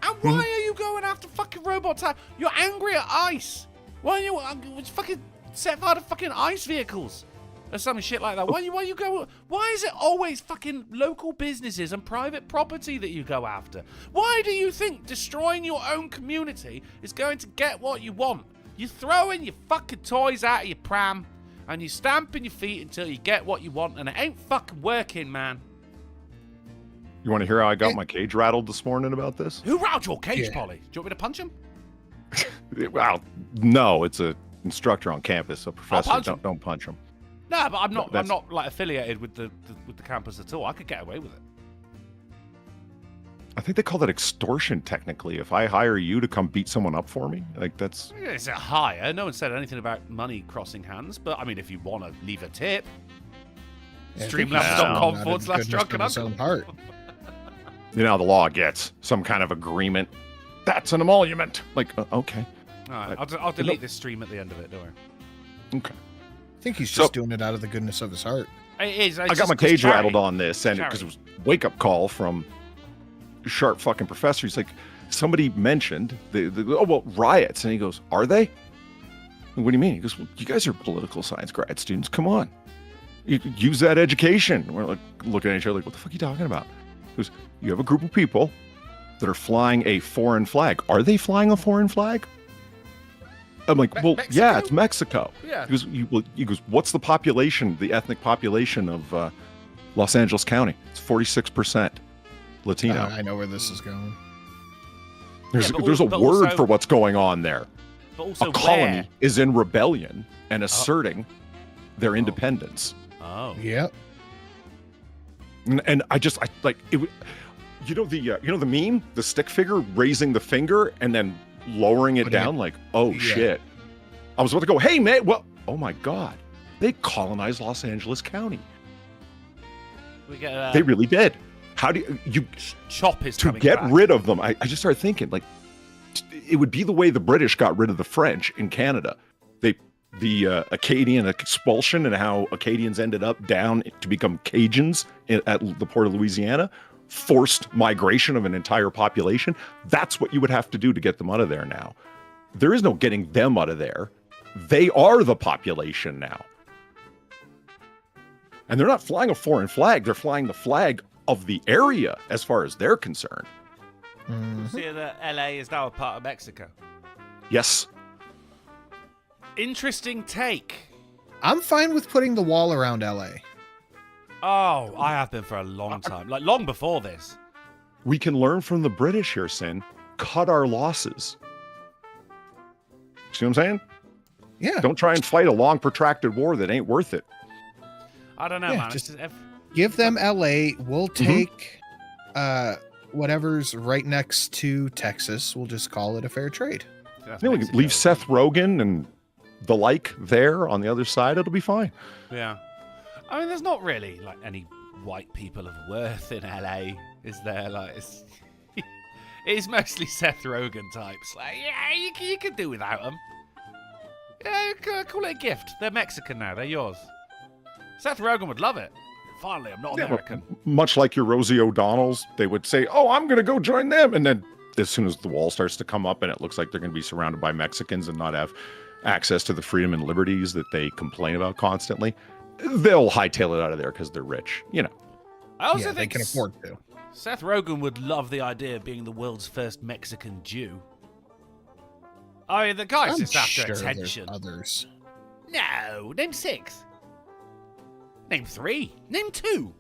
And why are you going after fucking robots? You're angry at ICE. Why are you fucking set fire to fucking ICE vehicles? Or some shit like that. Why you go? Why is it always fucking local businesses and private property that you go after? Why do you think destroying your own community is going to get what you want? You're throwing your fucking toys out of your pram and you're stamping your feet until you get what you want, and it ain't fucking working, man. You want to hear how I got my cage rattled this morning about this? Who rattled your cage, Polly? Do you want me to punch him? Well, no, it's an instructor on campus, so professors don't punch him. No, but I'm not like affiliated with the campus at all. I could get away with it. I think they call that extortion technically. If I hire you to come beat someone up for me, like that's... It's a hire. No one said anything about money crossing hands, but I mean, if you want to leave a tip, streamlabs.com/Drunken Uncle. You know how the law gets some kind of agreement. That's an emolument. Like, okay. All right, I'll delete this stream at the end of it, don't worry. Okay. I think he's just doing it out of the goodness of his heart. It is. I got my cage rattled on this, and because it was a wake-up call from sharp fucking professor. He's like, somebody mentioned riots, and he goes, are they? What do you mean? He goes, well, you guys are political science grad students. Come on, you could use that education. And we're like looking at each other like, what the fuck are you talking about? He goes, you have a group of people that are flying a foreign flag. Are they flying a foreign flag? I'm like, well, Mexico? yeah, it's Mexico. Yeah. He goes, what's the population, the ethnic population of Los Angeles County? It's 46% Latino. I know where this is going. There's a word for what's going on there. But also a colony is in rebellion and asserting their independence. Oh. Yep. And I like it. You know the meme, the stick figure raising the finger and then lowering it down, like, oh shit. I was about to go, hey man, well, oh my god, they colonized Los Angeles County. They really did. How do you chop is to get rid of them? I just started thinking, like, it would be the way the British got rid of the French in Canada. The Acadian expulsion and how Acadians ended up down to become Cajuns at the port of Louisiana, forced migration of an entire population. That's what you would have to do to get them out of there now. There is no getting them out of there. They are the population now. And they're not flying a foreign flag. They're flying the flag of the area as far as they're concerned. See that LA is now a part of Mexico. Yes. Interesting take. I'm fine with putting the wall around LA. Oh, I have been for a long time. Like, long before this. We can learn from the British here, Sin. Cut our losses. See what I'm saying? Yeah. Don't try and fight a long, protracted war that ain't worth it. I don't know, man. Just give them LA. We'll take whatever's right next to Texas. We'll just call it a fair trade. We can leave Seth Rogen and the like there on the other side. It'll be fine. Yeah. I mean, there's not really like any white people of worth in LA, is there? Like, it's mostly Seth Rogen types. Like, yeah, you could do without them. Yeah, call it a gift. They're Mexican now. They're yours. Seth Rogen would love it. Finally, I'm not American. Much like your Rosie O'Donnells, they would say, oh, I'm going to go join them. And then as soon as the wall starts to come up and it looks like they're going to be surrounded by Mexicans and not have access to the freedom and liberties that they complain about constantly, they'll hightail it out of there because they're rich, you know. I also think think they can afford to. Seth Rogen would love the idea of being the world's first Mexican Jew. I mean, the guy's just after attention. Others. No, name 6. Name 3. Name 2.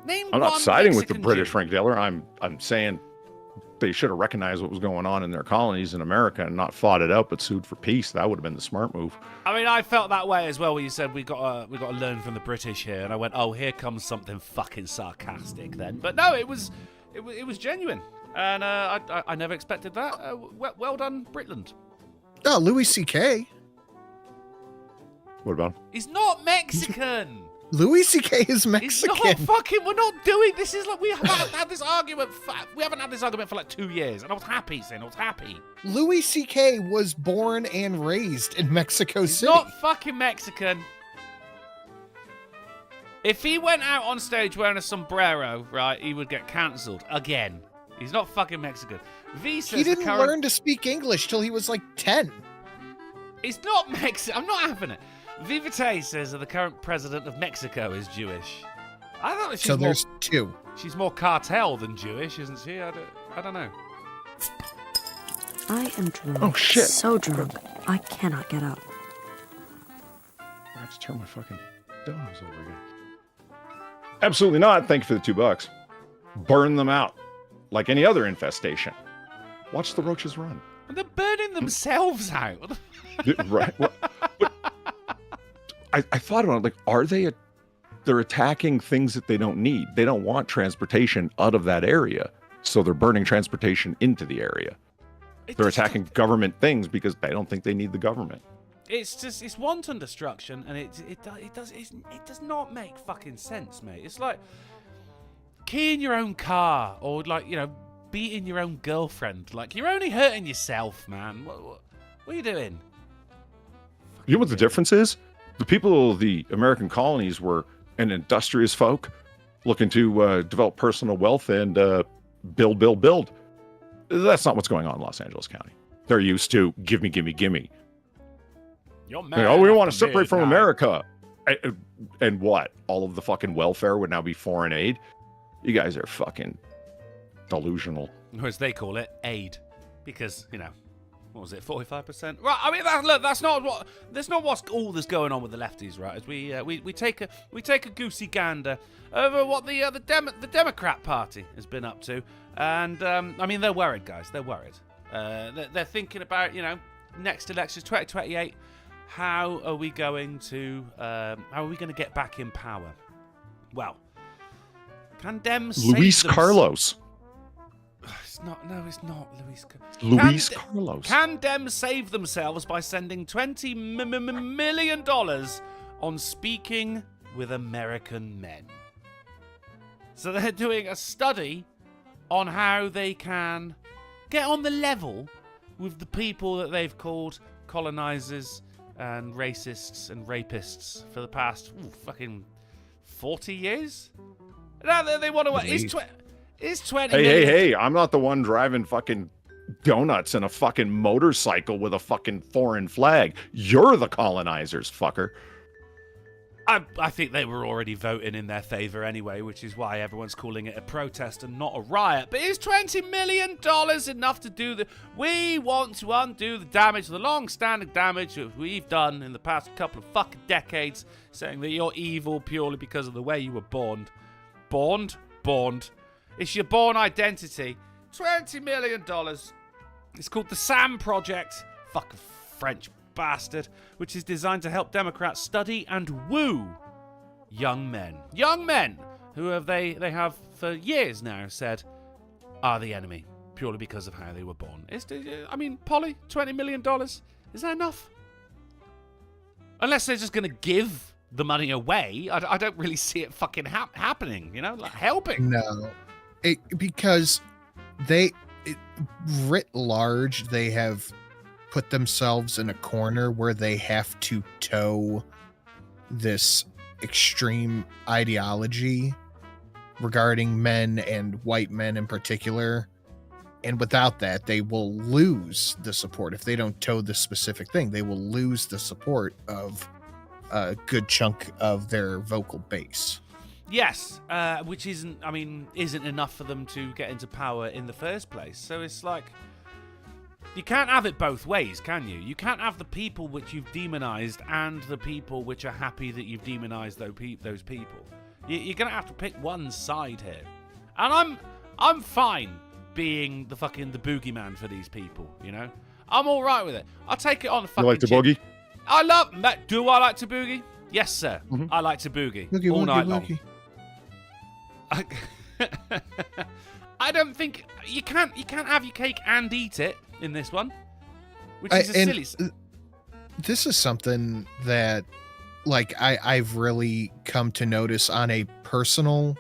Name I'm one not siding with the Mexican British, Jew. Frank Diller. I'm saying they should have recognized what was going on in their colonies in America and not fought it out, but sued for peace. That would have been the smart move. I mean, I felt that way as well when you said we got to learn from the British here, and I went, oh, here comes something fucking sarcastic then. But no, it was genuine, and I never expected that. Well done, Britland. Oh, Louis C.K. What about him? He's not Mexican. Louis C.K. is Mexican. He's not fucking. We're not doing this. Is like we haven't had this argument. We haven't had this argument for like 2 years, and I was happy, Sin. I was happy. Louis C.K. was born and raised in Mexico City. Not fucking Mexican. If he went out on stage wearing a sombrero, right, he would get cancelled again. He's not fucking Mexican. V says He didn't learn to speak English till he was like 10. He's not Mexican. I'm not having it. Vivite says that the current president of Mexico is Jewish. I thought she's So there's two. She's more cartel than Jewish, isn't she? I don't know. I am drunk. Oh, shit. So drunk, I cannot get up. I have to turn my fucking donuts over again. Absolutely not. Thank you for the $2. Burn them out like any other infestation. Watch the roaches run. They're burning themselves out. Right. Well, but I thought about it, like, are they? They're attacking things that they don't need. They don't want transportation out of that area, so they're burning transportation into the area. They're attacking government things because they don't think they need the government. It's wanton destruction, and it does not make fucking sense, mate. It's like keying your own car, or like, you know, beating your own girlfriend. Like, you're only hurting yourself, man. What are you doing? You know what the difference is? The people of the American colonies were an industrious folk looking to develop personal wealth and build. That's not what's going on in Los Angeles County. They're used to give me. You're Like, mad. oh, we want to separate from America. And what? All of the fucking welfare would now be foreign aid? You guys are fucking delusional. Or as they call it, aid. Because, you know, what was it, 45%? Right, I mean, that's not what's all that's going on with the lefties, right? As we take a goosey gander over what the Democrat Party has been up to, and I mean, they're worried, guys. They're worried. They're thinking about, you know, next elections, 2028. How are we going to get back in power? Well, can Dem save Luis them? Carlos. It's not. No, it's not Luis. Luis Carlos. Can Dem save themselves by sending $20 million on speaking with American men? So they're doing a study on how they can get on the level with the people that they've called colonizers and racists and rapists for the past fucking 40 years. Now they want to. It's 20 million. Hey, I'm not the one driving fucking donuts in a fucking motorcycle with a fucking foreign flag. You're the colonizers, fucker. I think they were already voting in their favor anyway, which is why everyone's calling it a protest and not a riot. But is $20 million enough to do the... We want to undo the damage, the long-standing damage that we've done in the past couple of fucking decades, saying that you're evil purely because of the way you were born. Born. It's your born identity. $20 million. It's called the SAM Project. Fucking French bastard. Which is designed to help Democrats study and woo young men. Young men who they have for years now said are the enemy purely because of how they were born. I mean, Polly, $20 million. Is that enough? Unless they're just going to give the money away, I don't really see it fucking happening, you know, like helping. No. Because writ large, they have put themselves in a corner where they have to toe this extreme ideology regarding men and white men in particular. And without that, they will lose the support. If they don't toe this specific thing, they will lose the support of a good chunk of their vocal base. Yes, which isn't enough for them to get into power in the first place. So it's like, you can't have it both ways, can you? You can't have the people which you've demonized and the people which are happy that you've demonized those people. You're gonna have to pick one side here. And I'm fine being the boogeyman for these people, you know? I'm all right with it. I'll take it on the fucking You like to boogie? Do I like to boogie? Yes, sir. Mm-hmm. I like to boogie all night long. I don't think you can't have your cake and eat it in this one, which is silly. This is something that, like, I've really come to notice on a personal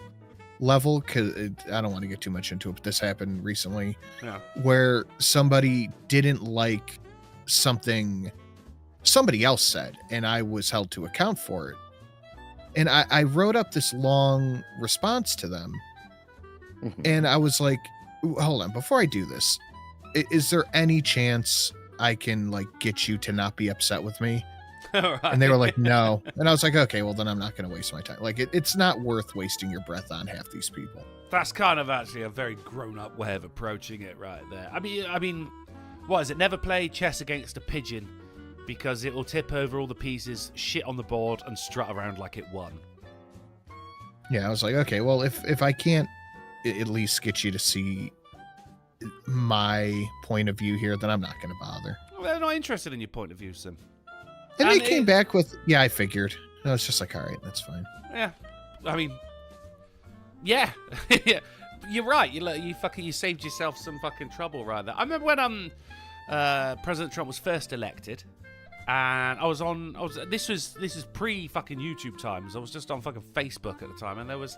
level, because I don't want to get too much into it, but this happened recently, where somebody didn't like something somebody else said, and I was held to account for it. And I wrote up this long response to them. And I was like, hold on, before I do this, is there any chance I can like get you to not be upset with me? Right. And they were like, no. And I was like, okay, well then I'm not going to waste my time. Like it's not worth wasting your breath on half these people. That's kind of actually a very grown-up way of approaching it right there. I mean, what is it? Never play chess against a pigeon because it will tip over all the pieces, shit on the board, and strut around like it won. Yeah, I was like, okay, well, if I can't at least get you to see my point of view here, then I'm not going to bother. Well, they're not interested in your point of view, Sim. And they came back with, yeah, I figured. And I was just like, all right, that's fine. Yeah, I mean, yeah, you're right. You saved yourself some fucking trouble right there. I remember when President Trump was first elected, and this is pre fucking YouTube times. I was just on fucking Facebook at the time, and there was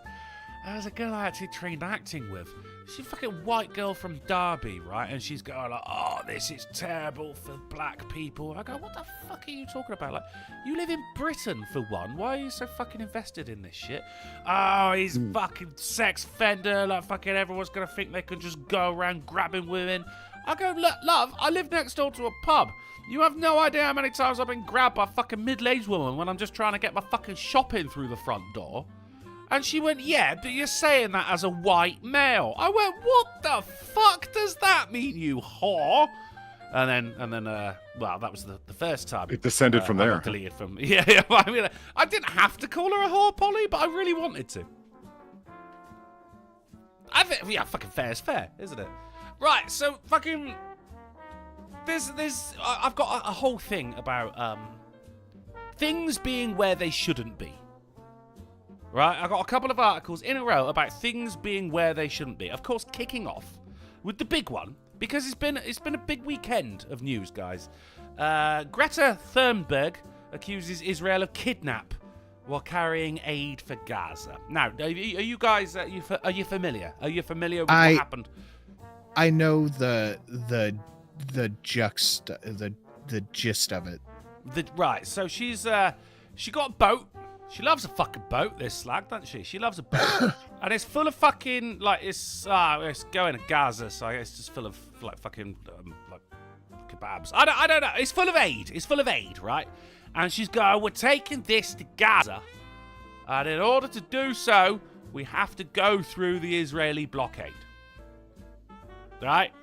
a girl I actually trained acting with. She's a fucking white girl from Derby, right? And she's going like, oh, this is terrible for black people. I go, what the fuck are you talking about? Like, you live in Britain, for one. Why are you so fucking invested in this shit? Oh, he's fucking sex offender. Like, fucking everyone's going to think they can just go around grabbing women. I go, look, love, I live next door to a pub. You have no idea how many times I've been grabbed by a fucking middle-aged woman when I'm just trying to get my fucking shopping through the front door. And she went, yeah, but you're saying that as a white male. I went, what the fuck does that mean, you whore? And then, well, that was the first time. It descended from there. Deleted from, yeah. I mean, I didn't have to call her a whore, Polly, but I really wanted to. I think, yeah, fucking fair is fair, isn't it? Right, so fucking, I've got a whole thing about things being where they shouldn't be. Right, I got a couple of articles in a row about things being where they shouldn't be. Of course, kicking off with the big one, because it's been a big weekend of news, guys. Greta Thunberg accuses Israel of kidnap while carrying aid for Gaza. Now, are you guys are you familiar? Are you familiar with what happened? I know the gist of it. Right, so she got a boat. She loves a fucking boat, this slag, doesn't she? She loves a boat. And it's full of fucking, like, it's going to Gaza, so I guess it's just full of, like, fucking, like, kebabs. I don't know. It's full of aid. It's full of aid, right? And she's going, we're taking this to Gaza. And in order to do so, we have to go through the Israeli blockade. Right?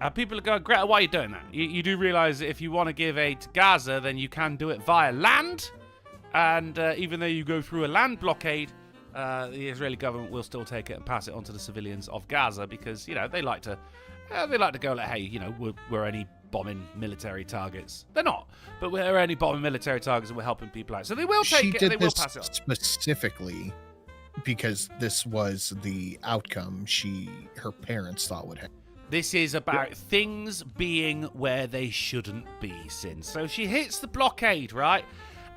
And people are going, Greta, why are you doing that? You do realize that if you want to give aid to Gaza, then you can do it via land. And even though you go through a land blockade, the Israeli government will still take it and pass it on to the civilians of Gaza because, you know, they like to go like, hey, you know, we're only bombing military targets. They're not, but we're only bombing military targets and we're helping people out. So they will take it and they will pass it on. Specifically because this was the outcome her parents thought would happen. This is about things being where they shouldn't be, Sin. So she hits the blockade, right?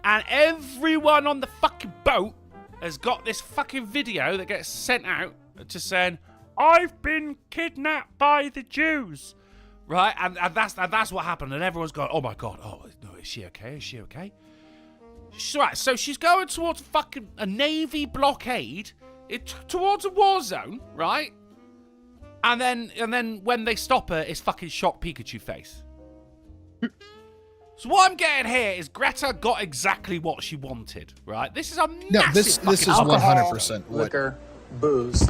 And everyone on the fucking boat has got this fucking video that gets sent out just saying, I've been kidnapped by the Jews. Right? And that's what happened. And everyone's going, oh my God. Oh, no, is she okay? Is she okay? Right, so she's going towards fucking a Navy blockade, towards a war zone, right? And then when they stop her, it's fucking shocked Pikachu face. So what I'm getting here is Greta got exactly what she wanted, right? This is a massive this is alcohol, 100% liquor, booze.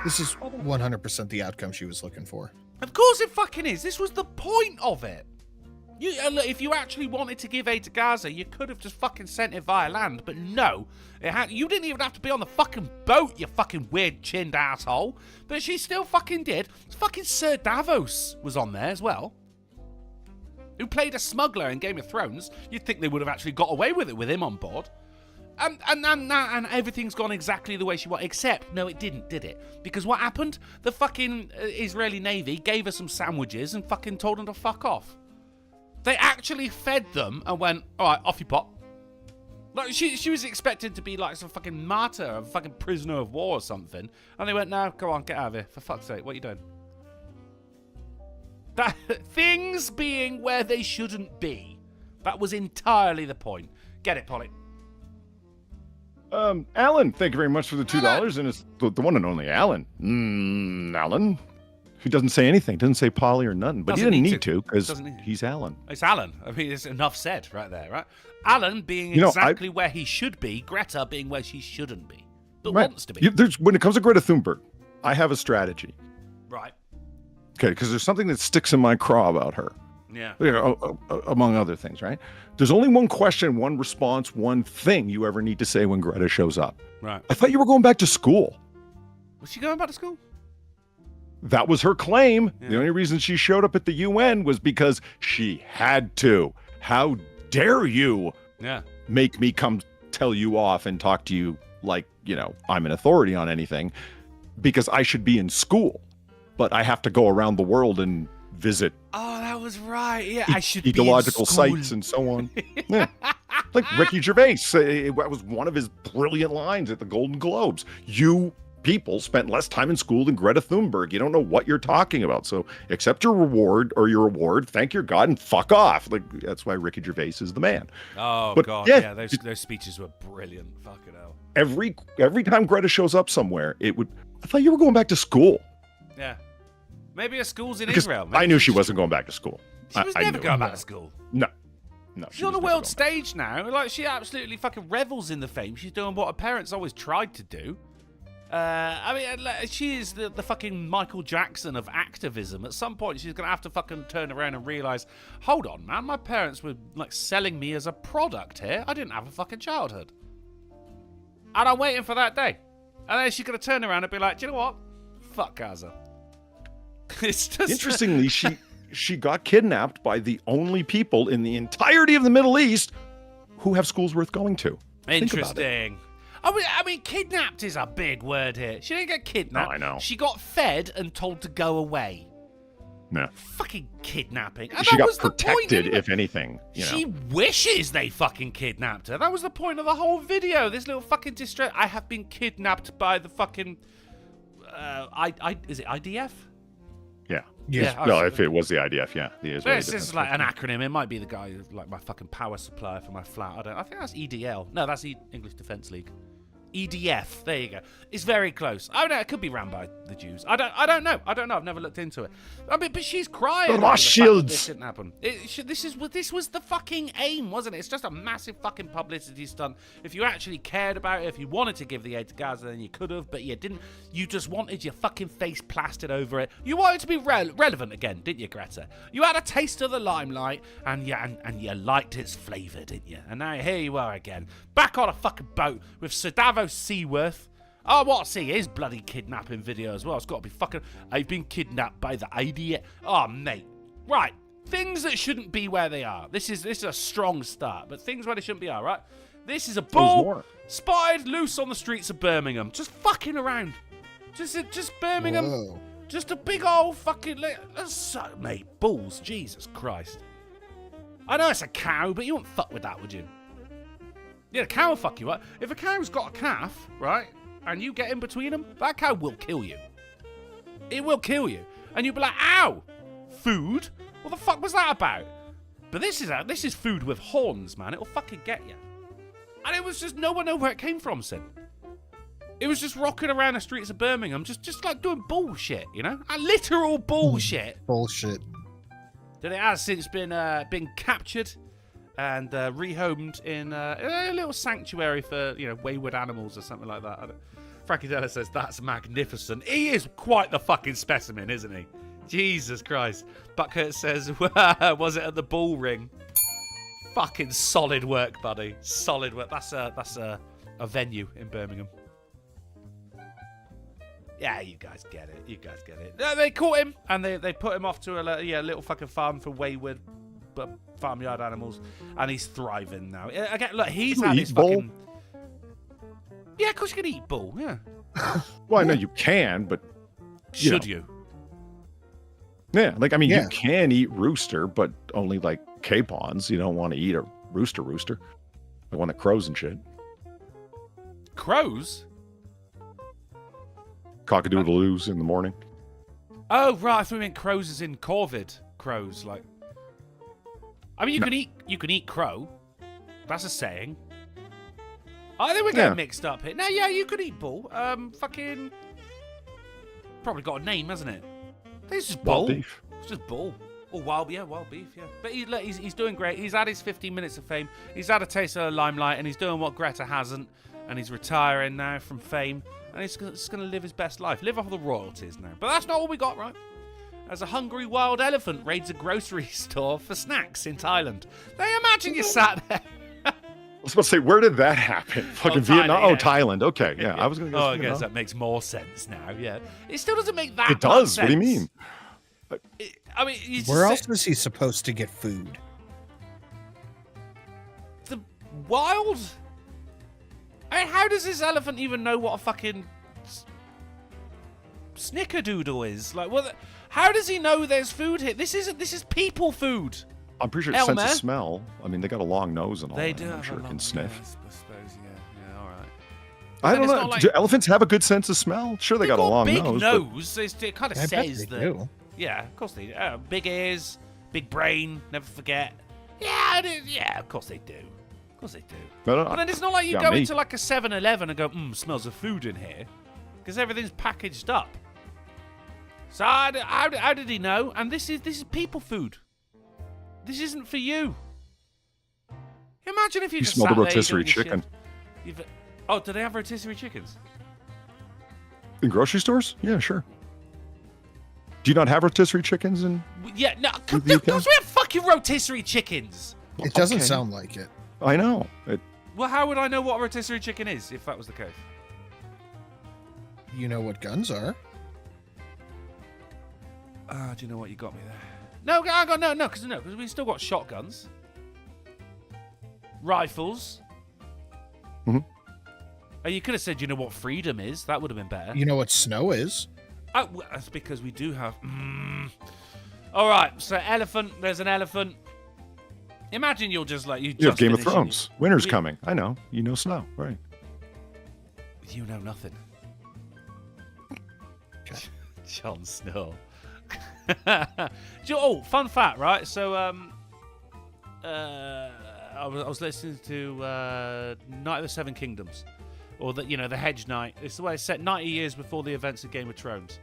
This is 100% the outcome she was looking for. Of course it fucking is. This was the point of it. If you actually wanted to give aid to Gaza, you could have just fucking sent it via land, but no. You didn't even have to be on the fucking boat, you fucking weird-chinned asshole. But she still fucking did. Fucking Sir Davos was on there as well. Who played a smuggler in Game of Thrones. You'd think they would have actually got away with it with him on board. And everything's gone exactly the way she wanted, except, no, it didn't, did it? Because what happened? The fucking Israeli Navy gave her some sandwiches and fucking told them to fuck off. They actually fed them and went, all right, off you pop. Like, she was expected to be like some fucking martyr, a fucking prisoner of war or something. And they went, no, go on, get out of here. For fuck's sake, what are you doing? Things being where they shouldn't be. That was entirely the point. Get it, Polly? Alan, thank you very much for the $2, and it's the one and only Alan. Alan. He doesn't say anything. Doesn't say Polly or nothing. But Doesn't he didn't need need to because Doesn't need to. he's Alan. It's Alan. I mean, it's enough said right there, right? Alan being You know, exactly where he should be, Greta being where she shouldn't be, but Right. wants to be. When it comes to Greta Thunberg, I have a strategy. Right. Okay, because there's something that sticks in my craw about her. Yeah. You know, among other things, right? There's only one question, one response, one thing you ever need to say when Greta shows up. Right. I thought you were going back to school. Was she going back to school? That was her claim. Yeah. The only reason she showed up at the UN was because she had to. How dare you Yeah. make me come tell you off and talk to you like, you know, I'm an authority on anything, because I should be in school, but I have to go around the world and visit Oh, that was right. Yeah, I should ecological be in school. sites and so on. Yeah. Like Ricky Gervais, that was one of his brilliant lines at the Golden Globes. You people spent less time in school than Greta Thunberg. You don't know what you're talking about. So accept your reward or your award, thank your God, and fuck off. Like, that's why Ricky Gervais is the man. Oh, But, God. yeah, Yeah, those speeches were brilliant. Fucking hell. Every time Greta shows up somewhere, I thought you were going back to school. Yeah. Maybe her school's in Because Israel. Maybe I knew she wasn't going back to school. She was I never knew. going back to school. No. She's on the world stage now. Like, she absolutely fucking revels in the fame. She's doing what her parents always tried to do. I mean, she is the fucking Michael Jackson of activism. At some point, she's going to have to fucking turn around and realize, hold on, man, my parents were, like, selling me as a product here. I didn't have a fucking childhood. And I'm waiting for that day. And then she's going to turn around and be like, do you know what? Fuck Gaza. It's just... Interestingly, she got kidnapped by the only people in the entirety of the Middle East who have schools worth going to. Think about it. Interesting. I mean, kidnapped is a big word here. She didn't get kidnapped. No, I know. She got fed and told to go away. No. Fucking kidnapping. And She that got was the point, protected, anyway. if anything. You know. She wishes they fucking kidnapped her. That was the point of the whole video. This little fucking distress. I have been kidnapped by the fucking... is it IDF? Yeah. Yeah, No, if it was the IDF, yeah. The Israeli This is Defense like an Forces. acronym. It might be the guy who's like my fucking power supplier for my flat. I think that's EDL. No, that's English Defence League. EDF. There you go. It's very close. Oh no, it could be ran by the Jews. I don't know. I've never looked into it. I mean, but she's crying. over the fact that Rothschilds. This didn't happen. This was the fucking aim, wasn't it? It's just a massive fucking publicity stunt. If you actually cared about it, if you wanted to give the aid to Gaza, then you could have, but you didn't. You just wanted your fucking face plastered over it. You wanted to be relevant again, didn't you, Greta? You had a taste of the limelight, and you liked its flavour, didn't you? And now here you are again, back on a fucking boat with Sir Davos Seaworth. Oh, what? See, his bloody kidnapping video as well. It's got to be fucking... I've been kidnapped by the idea. Oh, mate. Right. Things that shouldn't be where they are. This is a strong start, but things where they shouldn't be are, right? This is a bull more. spotted loose on the streets of Birmingham. Just fucking around. Just Birmingham. Whoa. Just a big old fucking... Mate, bulls. Jesus Christ. I know it's a cow, but you wouldn't fuck with that, would you? Yeah, a cow will fuck you up. If a cow's got a calf, right, and you get in between them, that cow will kill you. It will kill you. And you'll be like, ow! Food? What the fuck was that about? But this is food with horns, man. It'll fucking get you. And it was just, no one knew where it came from, Sid. It was just rocking around the streets of Birmingham, just like doing bullshit, you know? A literal bullshit. Bullshit. That it has since been captured and rehomed in a little sanctuary for, you know, wayward animals or something like that. Frankie Della says, that's magnificent. He is quite the fucking specimen, isn't he? Jesus Christ. Buckhurt says, was it at the bull ring? Fucking solid work, buddy. Solid work. That's a venue in Birmingham. Yeah, you guys get it. You guys get it. They caught him and they put him off to a little fucking farm for wayward farmyard animals, and he's thriving now. Again, look, he's had his fucking... Yeah, of course you can eat bull, yeah. Well, I know you can, but... Should you? Yeah, like, I mean, Yeah. you can eat rooster, but only, like, capons. You don't want to eat a rooster. The one that crows and shit. Crows? Cockadoodle-oos in the morning. Oh, right, I thought you meant crows as in corvid crows, like... I mean, you can eat crow. That's a saying. I think we're getting mixed up here. No, yeah, you could eat bull. Fucking... Probably got a name, hasn't it? I think it's just bull. Wild beef. It's just bull. Or wild beef, yeah. But he's doing great. He's had his 15 minutes of fame. He's had a taste of the limelight, and he's doing what Greta hasn't. And he's retiring now from fame. And he's just going to live his best life. Live off the royalties now. But that's not all we got, right? As a hungry wild elephant raids a grocery store for snacks in Thailand. Now imagine you sat there. I was about to say, where did that happen? Fucking Vietnam? Thailand, Oh, Thailand. Okay, yeah. I was going to go. Oh, I guess that makes more sense now, yeah. It still doesn't make that It does. much What do you sense. mean? I mean, you just Where say- else is he supposed to get food? The wild? I mean, how does this elephant even know what a fucking snickerdoodle is? Like, what? How does he know there's food here? This is people food. I'm pretty sure it's sense Elmer? of smell. I mean, they got a long nose and all They that. do I'm have sure a it long can sniff. nose, I suppose, yeah, all right. I And don't it's know. not like- Do elephants have a good sense of smell? Sure, they got a long big nose. nose. It kind of I bet says they that. do. Yeah, of course they do. Big ears, big brain, never forget. Yeah, yeah, of course they do. Of course they do. But But then it's not like you yeah, go me. into like a 7-Eleven and go, smells of food in here. Because everything's packaged up. So how did he know? And this is people food. This isn't for you. Imagine if you just smell the sat there, rotisserie doing your chicken. shit. Oh, do they have rotisserie chickens? In grocery stores? Yeah, sure. Do you not have rotisserie chickens in? Yeah, no, In the UK? we have fucking rotisserie chickens. It doesn't Okay. sound like it. I know. Well, how would I know what a rotisserie chicken is if that was the case? You know what guns are. Do you know what you got me there? No, because we still got shotguns, rifles. Mhm. Oh, you could have said, you know what freedom is. That would have been better. You know what snow is. Oh, well, that's because we do have. All right, so elephant. There's an elephant. Imagine you'll just like you. You have just Game of finished- Thrones. Winter's you- coming. I know. You know snow, right? You know nothing. Jon Snow. Fun fact, right? So, I was listening to Night of the Seven Kingdoms, or the Hedge Knight. It's the way it's set 90 years before the events of Game of Thrones.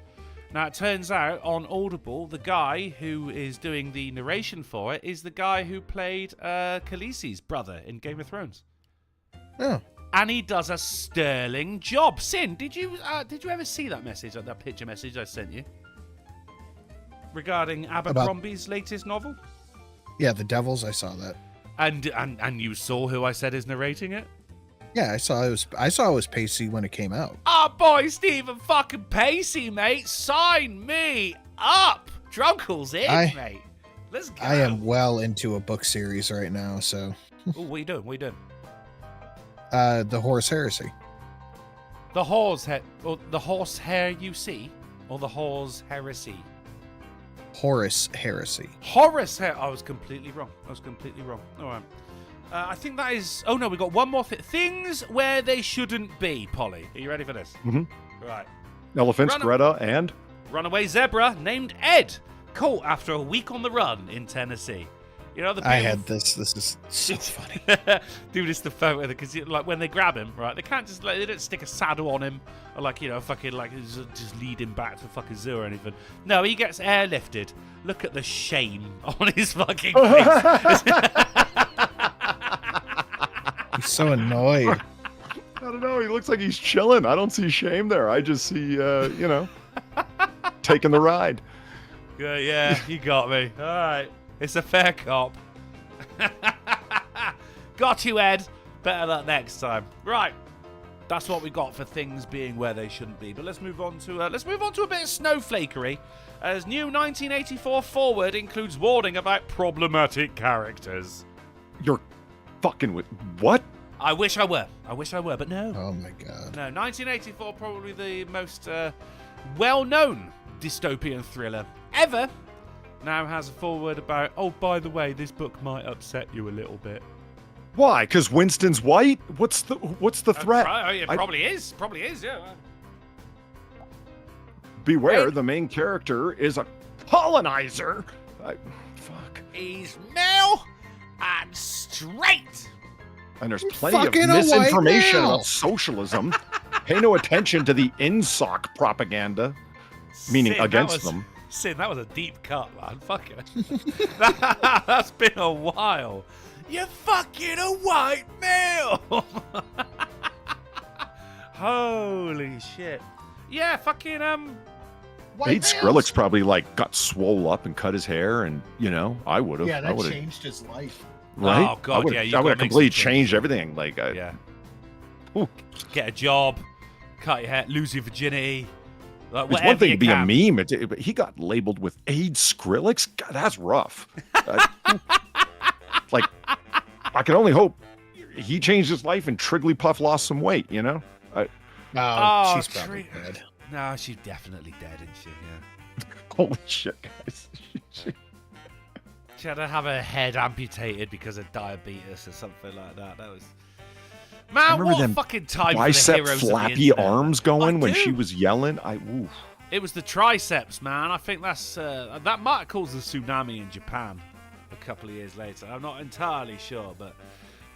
Now, it turns out on Audible, the guy who is doing the narration for it is the guy who played Khaleesi's brother in Game of Thrones. Oh, And he does a sterling job. Sin, did you ever see that message, that picture message I sent you? Regarding Abercrombie's latest novel? yeah, the Devils. I saw that. And you saw who I said is narrating it? Yeah, I saw it was Pacey when it came out. Oh boy, Stephen fucking Pacey, mate. Sign me up. Drunkle's in, mate. Let's go. I am well into a book series right now, so Ooh, what are you doing? What are you doing? the Horse Heresy. The Horse Hair You See? Or the Horse Heresy? Horus Heresy. Horace Hair. I was completely wrong. All right. I think that is... Oh, no, we got one more thing. Things where they shouldn't be, Polly. Are you ready for this? Mhm. Right. Elephants, Run- Greta, and Runaway zebra named Ed. Caught after a week on the run in Tennessee. You know, the I beautiful- had this. This is so funny. Dude, it's the photo because like when they grab him, right? They can't just they don't stick a saddle on him or fucking just lead him back to fucking zoo or anything. No, he gets airlifted. Look at the shame on his fucking face. He's so annoyed. I don't know. He looks like he's chilling. I don't see shame there. I just see, taking the ride. Yeah, you got me. All right, it's a fair cop. Got you, Ed. Better luck next time. Right. That's what we got for things being where they shouldn't be. But let's move on to a bit of snowflakery. As new 1984 forward includes warning about problematic characters. You're fucking with what? I wish I were, but no. Oh my god. No, 1984 probably the most well-known dystopian thriller ever. Now has a forward about, oh, by the way, this book might upset you a little bit. Why? Because Winston's white? What's the threat? It probably is, yeah. Beware, Right. the main character is a colonizer. Fuck. He's male and straight. And there's plenty of Fucking a white misinformation male. about socialism. Pay no attention to the INSOC propaganda, meaning Sin, against them. Sin, that was a deep cut, man. Fuck it. That's been a while. You're fucking a white male. Holy shit. Yeah, fucking White Made males. Skrillex probably like got swole up and cut his hair, and I would have. Yeah, I that would have, changed his life. right? Oh, God, yeah, you I gotta would have make completely some changed changes. everything. Like, yeah. Ooh. Get a job, cut your hair, lose your virginity. Like, It's whatever one thing you to be can. a meme, but he got labeled with AIDS Skrillex. God, that's rough. Like, I can only hope he changed his life and Trigglypuff lost some weight. Oh, Oh, she's probably dead. No, she's definitely dead, isn't she? Yeah. Holy shit, guys. She had to have her head amputated because of diabetes or something like that. That was... Man, remember what a them fucking time for the Bicep heroes of the flappy internet. arms going I when do. she was yelling. Oof. It was the triceps, man. I think that's that might have caused the tsunami in Japan a couple of years later. I'm not entirely sure, but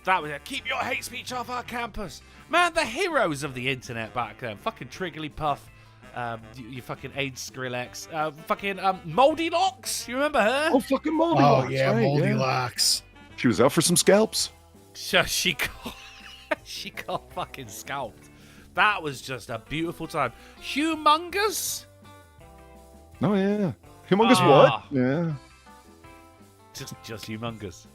that was it. Keep your hate speech off our campus. Man, the heroes of the internet back then. Fucking Trigglypuff, you fucking AIDS Skrillex, fucking Moldy Locks. You remember her? Oh, fucking Moldy Oh, Locks, yeah, right, Moldy yeah. Locks. She was out for some scalps. She got, she got fucking scalped. That was just a beautiful time. Humongous. Oh, yeah. Humongous Ah. what? Yeah. Just humongous.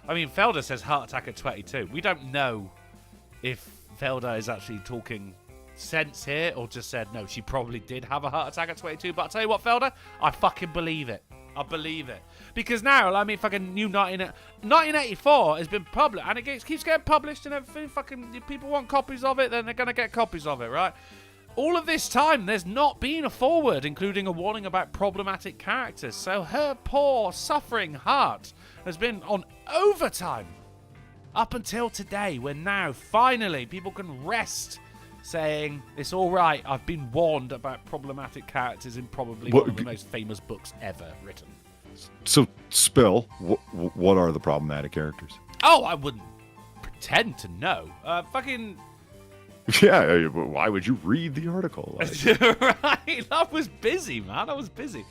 I mean, Felder says heart attack at 22. We don't know if Felder is actually talking sense here or just said, no, she probably did have a heart attack at 22. But I'll tell you what, Felder, I fucking believe it. I believe it. Because now, I mean, fucking new 1984 has been published, and it keeps getting published and everything. Fucking, if people want copies of it, then they're going to get copies of it, right? All of this time, there's not been a foreword, including a warning about problematic characters. So her poor, suffering heart has been on overtime up until today, when now, finally, people can rest saying, it's all right, I've been warned about problematic characters in probably one of the most famous books ever written. So, Spill, what are the problematic characters? Oh, I wouldn't pretend to know. Fucking... Yeah, why would you read the article? Right, I was busy, man. I was busy.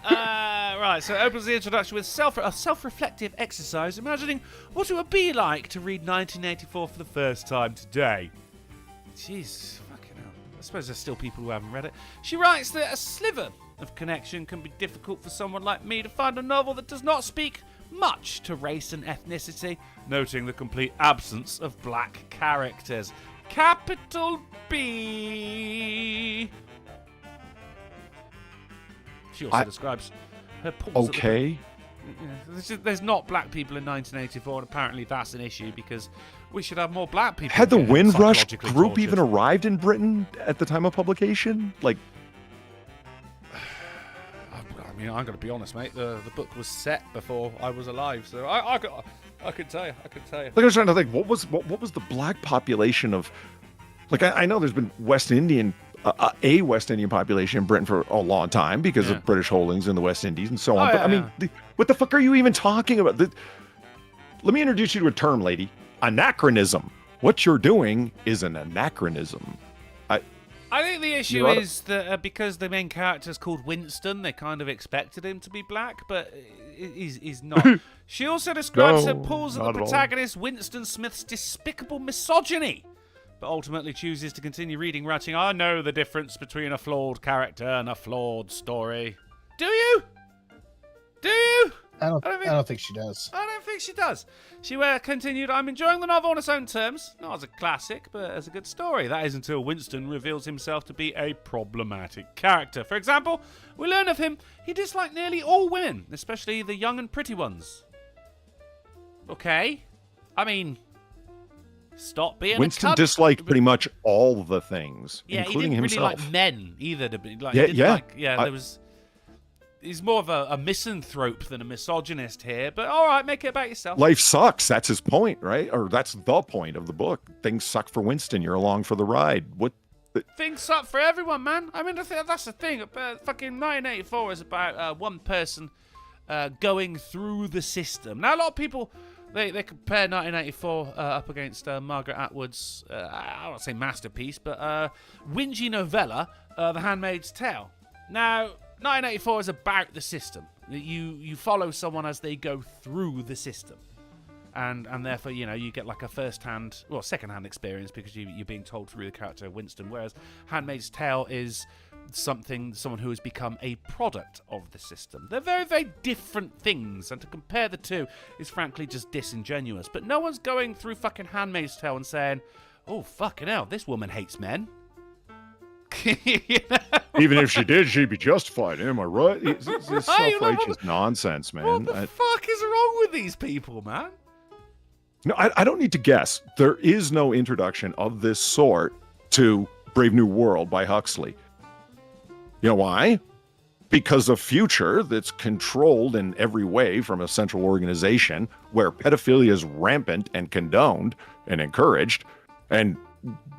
Right, so it opens the introduction with a self-reflective exercise, imagining what it would be like to read 1984 for the first time today. Jeez, fucking hell. I suppose there's still people who haven't read it. She writes that a sliver of connection can be difficult for someone like me to find a novel that does not speak much to race and ethnicity, noting the complete absence of black characters. Capital B. She also describes her pause. Okay. There's not black people in 1984, and apparently that's an issue because we should have more black people. Had the getting Windrush psychologically group tortured. even arrived in Britain at the time of publication? Like, I mean, I'm going to be honest, mate. The book was set before I was alive, so I could tell you. like I was trying to think, what was the black population of? Like, I know there's been West Indian, a West Indian population in Britain for a long time because of British holdings in the West Indies and so on. But I mean, what the fuck are you even talking about? Let me introduce you to a term, lady. Anachronism. What you're doing is an anachronism. I think the issue is that because the main character is called Winston, they kind of expected him to be black, but he's not. She also describes her pulls at the protagonist, Winston Smith's despicable misogyny, but ultimately chooses to continue reading, writing, I know the difference between a flawed character and a flawed story. Do you? Do you? I don't think she does. I don't think she does. She continued, I'm enjoying the novel on its own terms, not as a classic, but as a good story. That is until Winston reveals himself to be a problematic character. For example, we learn of him, he disliked nearly all women, especially the young and pretty ones. Okay. I mean, stop being Winston a cunt. disliked pretty much all the things, Yeah, including he didn't himself. really like men either. Yeah. There was... He's more of a misanthrope than a misogynist here, but all right, make it about yourself. Life sucks. That's his point, right? Or that's the point of the book. Things suck for Winston. You're along for the ride. Things suck for everyone, man. I mean, that's the thing. Fucking 1984 is about one person going through the system. Now, a lot of people They compare 1984 up against Margaret Atwood's, I won't say masterpiece, but whingy novella, The Handmaid's Tale. Now, 1984 is about the system. You follow someone as they go through the system. And therefore, you get like a second-hand experience because you're being told through the character Winston, whereas Handmaid's Tale is someone who has become a product of the system. They're very, very different things, and to compare the two is frankly just disingenuous. But no one's going through fucking Handmaid's Tale and saying, oh, fucking hell, this woman hates men. Even if she did, she'd be justified. Am I right? It's self-righteous nonsense, man. What the fuck is wrong with these people, man? No, I don't need to guess. There is no introduction of this sort to Brave New World by Huxley. You know why? Because a future that's controlled in every way from a central organization where pedophilia is rampant and condoned and encouraged, and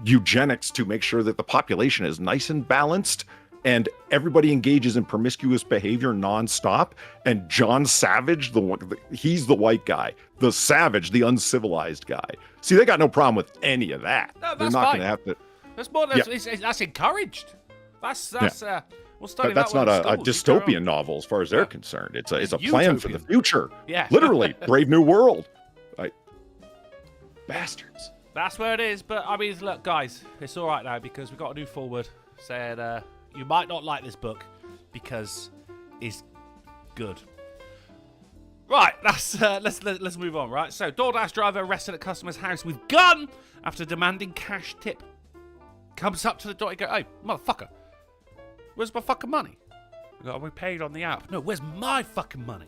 eugenics to make sure that the population is nice and balanced and everybody engages in promiscuous behavior nonstop. And John Savage, he's the white guy, the savage, the uncivilized guy. See, they got no problem with any of that. No, They're not going to have to. That's more. That's encouraged. We'll study but that's that not a in dystopian novel as far as they're concerned. It's a plan for the future. Yeah, literally, Brave New World. Bastards. That's where it is. But I mean, look, guys, it's all right now because we've got a new forward said you might not like this book because it's good. Right, let's move on. Right, so DoorDash driver arrested at customer's house with gun after demanding cash tip. Comes up to the door and goes, "Hey, motherfucker, where's my fucking money?" We paid on the app. No, where's my fucking money?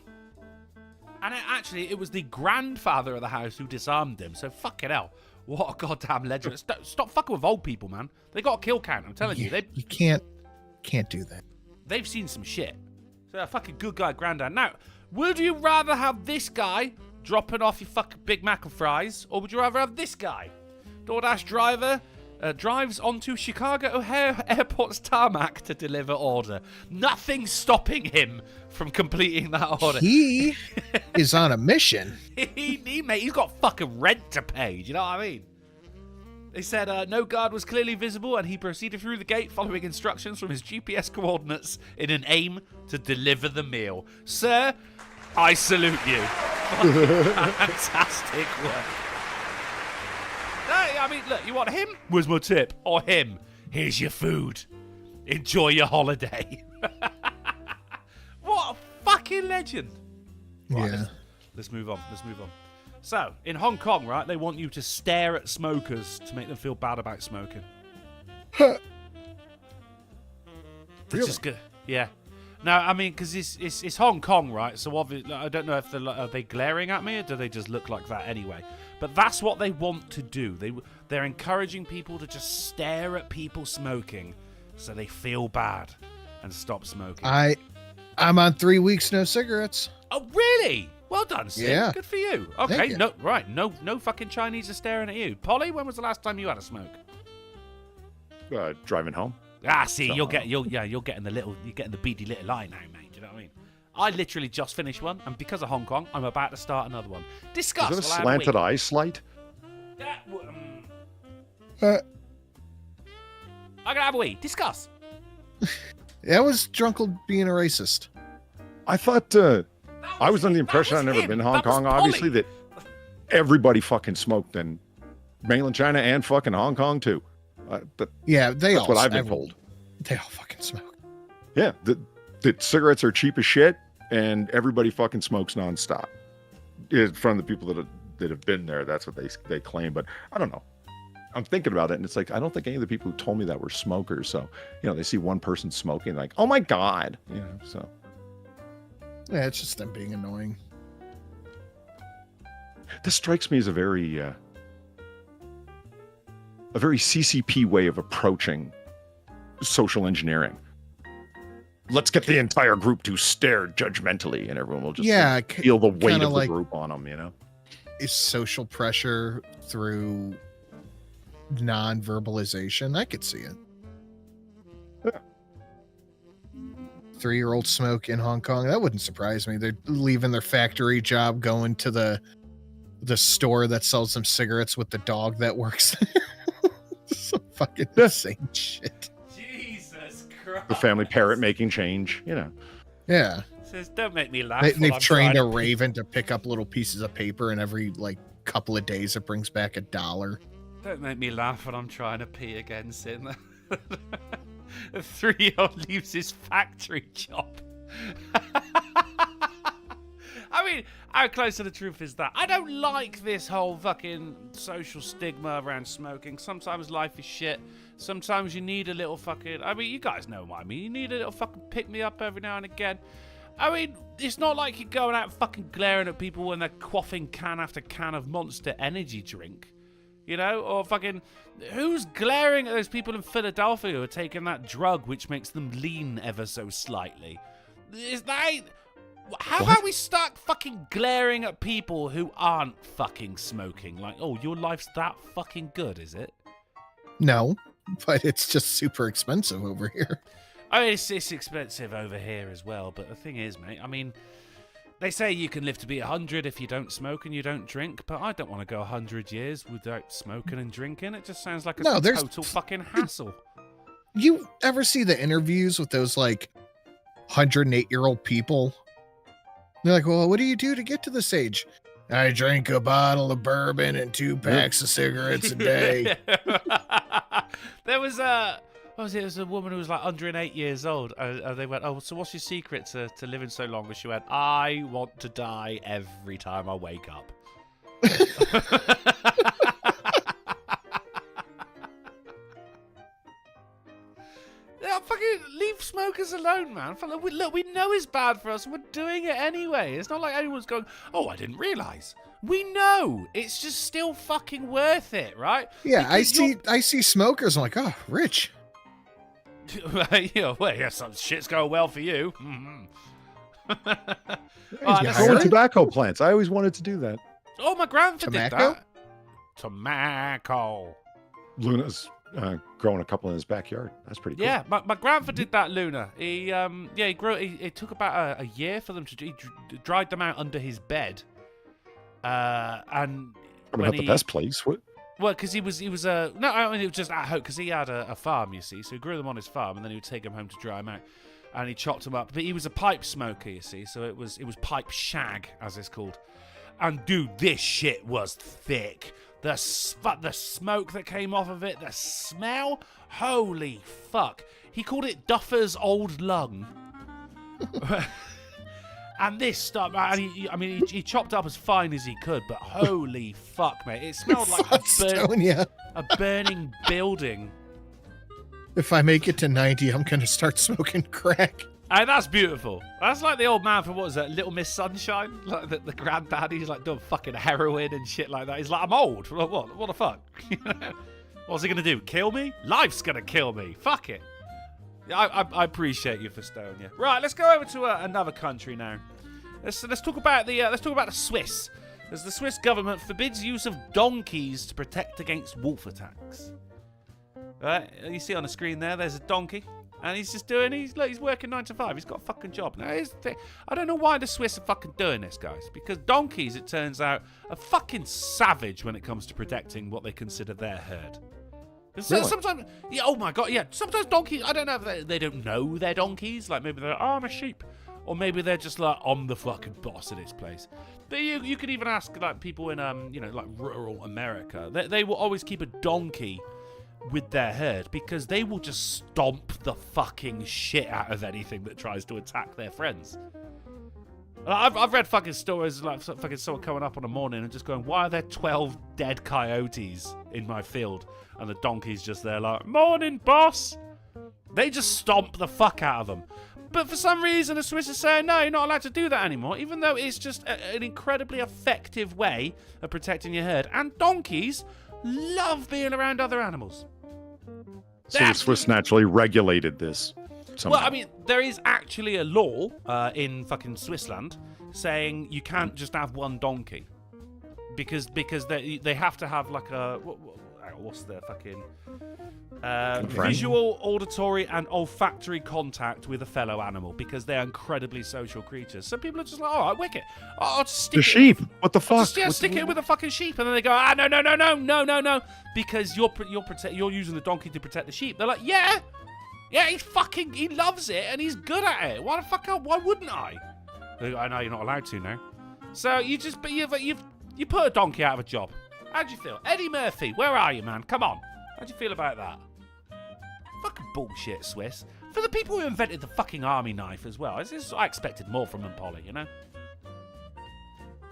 And it was the grandfather of the house who disarmed him. So fucking hell, what a goddamn legend! Stop fucking with old people, man. They got a kill count. I'm telling you, you can't do that. They've seen some shit. So a fucking good guy, granddad. Now, would you rather have this guy dropping off your fucking Big Mac and fries, or would you rather have this guy? DoorDash driver drives onto Chicago O'Hare Airport's tarmac to deliver order. Nothing's stopping him from completing that order. He is on a mission. Mate, he's got fucking rent to pay. Do you know what I mean? They said no guard was clearly visible, and he proceeded through the gate following instructions from his GPS coordinates in an aim to deliver the meal. Sir, I salute you. Fantastic work. Hey, I mean, look, you want him? Where's my tip? Or him? Here's your food. Enjoy your holiday. What a fucking legend. Right, Yeah. Let's move on. So, in Hong Kong, right, they want you to stare at smokers to make them feel bad about smoking. It's just good. Yeah. No, I mean, because it's Hong Kong, right? So obviously, I don't know if are they glaring at me or do they just look like that anyway? But that's what they want to do. They're encouraging people to just stare at people smoking so they feel bad and stop smoking. I'm on 3 weeks no cigarettes. Oh, really? Well done, Sid. Yeah. Good for you. Okay, Thank you. No fucking Chinese are staring at you. Polly, when was the last time you had a smoke? Driving home. Ah, see, you're getting the beady little eye now, mate. Do you know what I mean? I literally just finished one, and because of Hong Kong, I'm about to start another one. Discuss. Is it a slanted eye slight? I'm gonna have a wee. Discuss. That was Drunkle being a racist. I thought I was under the impression I'd never been in Hong Kong, obviously, that everybody fucking smoked in mainland China and fucking Hong Kong too. Yeah, that's what I've been told. They all fucking smoke. Yeah, the cigarettes are cheap as shit, and everybody fucking smokes nonstop. From the people that have been there, that's what they claim. But I don't know. I'm thinking about it, and it's like I don't think any of the people who told me that were smokers. So they see one person smoking, like, oh my god, So Yeah, it's just them being annoying. This strikes me as a very CCP way of approaching social engineering. Let's get the entire group to stare judgmentally, and everyone will just feel the weight of the group on them. Is social pressure through non-verbalization? I could see it. Yeah. 3-year-old smoke in Hong Kong. That wouldn't surprise me. They're leaving their factory job, going to the the store that sells some cigarettes with the dog that works there. Some fucking insane shit. Jesus Christ. The family parrot making change, you know. Yeah. Says, don't make me laugh. They've trained a raven to pick up little pieces of paper, and every like couple of days it brings back $1. Don't make me laugh when I'm trying to pee again, sitting there. A 3-year-old leaves his factory job. I mean, how close to the truth is that? I don't like this whole fucking social stigma around smoking. Sometimes life is shit. Sometimes you need a little fucking... I mean, you guys know what I mean. You need a little fucking pick-me-up every now and again. I mean, it's not like you're going out fucking glaring at people when they're quaffing can after can of Monster Energy drink. You know? Or fucking... Who's glaring at those people in Philadelphia who are taking that drug which makes them lean ever so slightly? Is that... How about we start fucking glaring at people who aren't fucking smoking? Like, oh, your life's that fucking good, is it? No, but it's just super expensive over here. I mean, it's expensive over here as well, but the thing is, mate, I mean, they say you can live to be 100 if you don't smoke and you don't drink, but I don't want to go 100 years without smoking and drinking. It just sounds like a total fucking hassle. You ever see the interviews with those, like, 108-year-old people? They're like, well, what do you do to get to this age? I drink a bottle of bourbon and 2 packs of cigarettes a day. There was a... What was it? It was a woman who was like 108 years old. They went, oh, so what's your secret to living so long? And she went, I want to die every time I wake up. Yeah, fucking leave smokers alone, man. Look, we know it's bad for us. We're doing it anyway. It's not like anyone's going, oh, I didn't realise. We know. It's just still fucking worth it, right? Yeah, I see smokers. I'm like, oh, rich. Some shit's going well for you. Growing tobacco plants. I always wanted to do that. Oh, my grandfather did that. Tobacco. Luna's growing a couple in his backyard. That's pretty cool. Yeah, my grandfather did that, Luna. He grew. It took about a year for them to. He dried them out under his bed. And not the best place. What? Well, because he was no, I mean it was just at home because he had a farm, you see. So he grew them on his farm, and then he would take them home to dry them out, and he chopped them up. But he was a pipe smoker, you see. So it was pipe shag, as it's called. And dude, this shit was thick. The smoke that came off of it, the smell, holy fuck. He called it Duffer's old lung. And this stuff, and he chopped up as fine as he could, but holy fuck, mate. It smelled like a burning building. If I make it to 90, I'm going to start smoking crack. And that's beautiful. That's like the old man from, what was that, Little Miss Sunshine? Like the granddad, he's like doing fucking heroin and shit like that. He's like, I'm old. What the fuck? What's he going to do? Kill me? Life's going to kill me. Fuck it. I appreciate you for Estonia. Right, let's go over to another country now. Let's talk about the Swiss. As the Swiss government forbids use of donkeys to protect against wolf attacks. Right, you see on the screen there's a donkey, and he's working 9 to 5. He's got a fucking job. Now, I don't know why the Swiss are fucking doing this, guys. Because donkeys, it turns out, are fucking savage when it comes to protecting what they consider their herd. So really? Sometimes, yeah, oh my god, yeah. Sometimes donkeys, I don't know if they don't know they're donkeys. Like maybe they're, oh, I'm a sheep, or maybe they're just like, I'm the fucking boss of this place. But you could even ask like people in like rural America. They will always keep a donkey with their herd because they will just stomp the fucking shit out of anything that tries to attack their friends. I've read fucking stories like fucking someone coming up on a morning and just going, why are there 12 dead coyotes in my field? And the donkey's just there like, morning, boss. They just stomp the fuck out of them. But for some reason, the Swiss are saying, no, you're not allowed to do that anymore, even though it's just an incredibly effective way of protecting your herd. And donkeys love being around other animals. So the Swiss naturally regulated this somehow. Well, I mean, there is actually a law in fucking Swissland saying you can't just have one donkey. Because they have to have like what's the fucking Friend. visual, auditory, and olfactory contact with a fellow animal because they're incredibly social creatures. Some people are just like, all right, wicked. I'll just stick The it sheep. What the I'll fuck? just, yeah, stick it with a fucking sheep, and then they go, no, because you're using the donkey to protect the sheep. They're like, yeah, he loves it and he's good at it. Why the fuck? Why wouldn't I? I know you're not allowed to now. So you put a donkey out of a job. How'd you feel? Eddie Murphy, where are you, man? Come on. How'd you feel about that? Fucking bullshit, Swiss. For the people who invented the fucking army knife as well. I expected more from them, Polly, you know?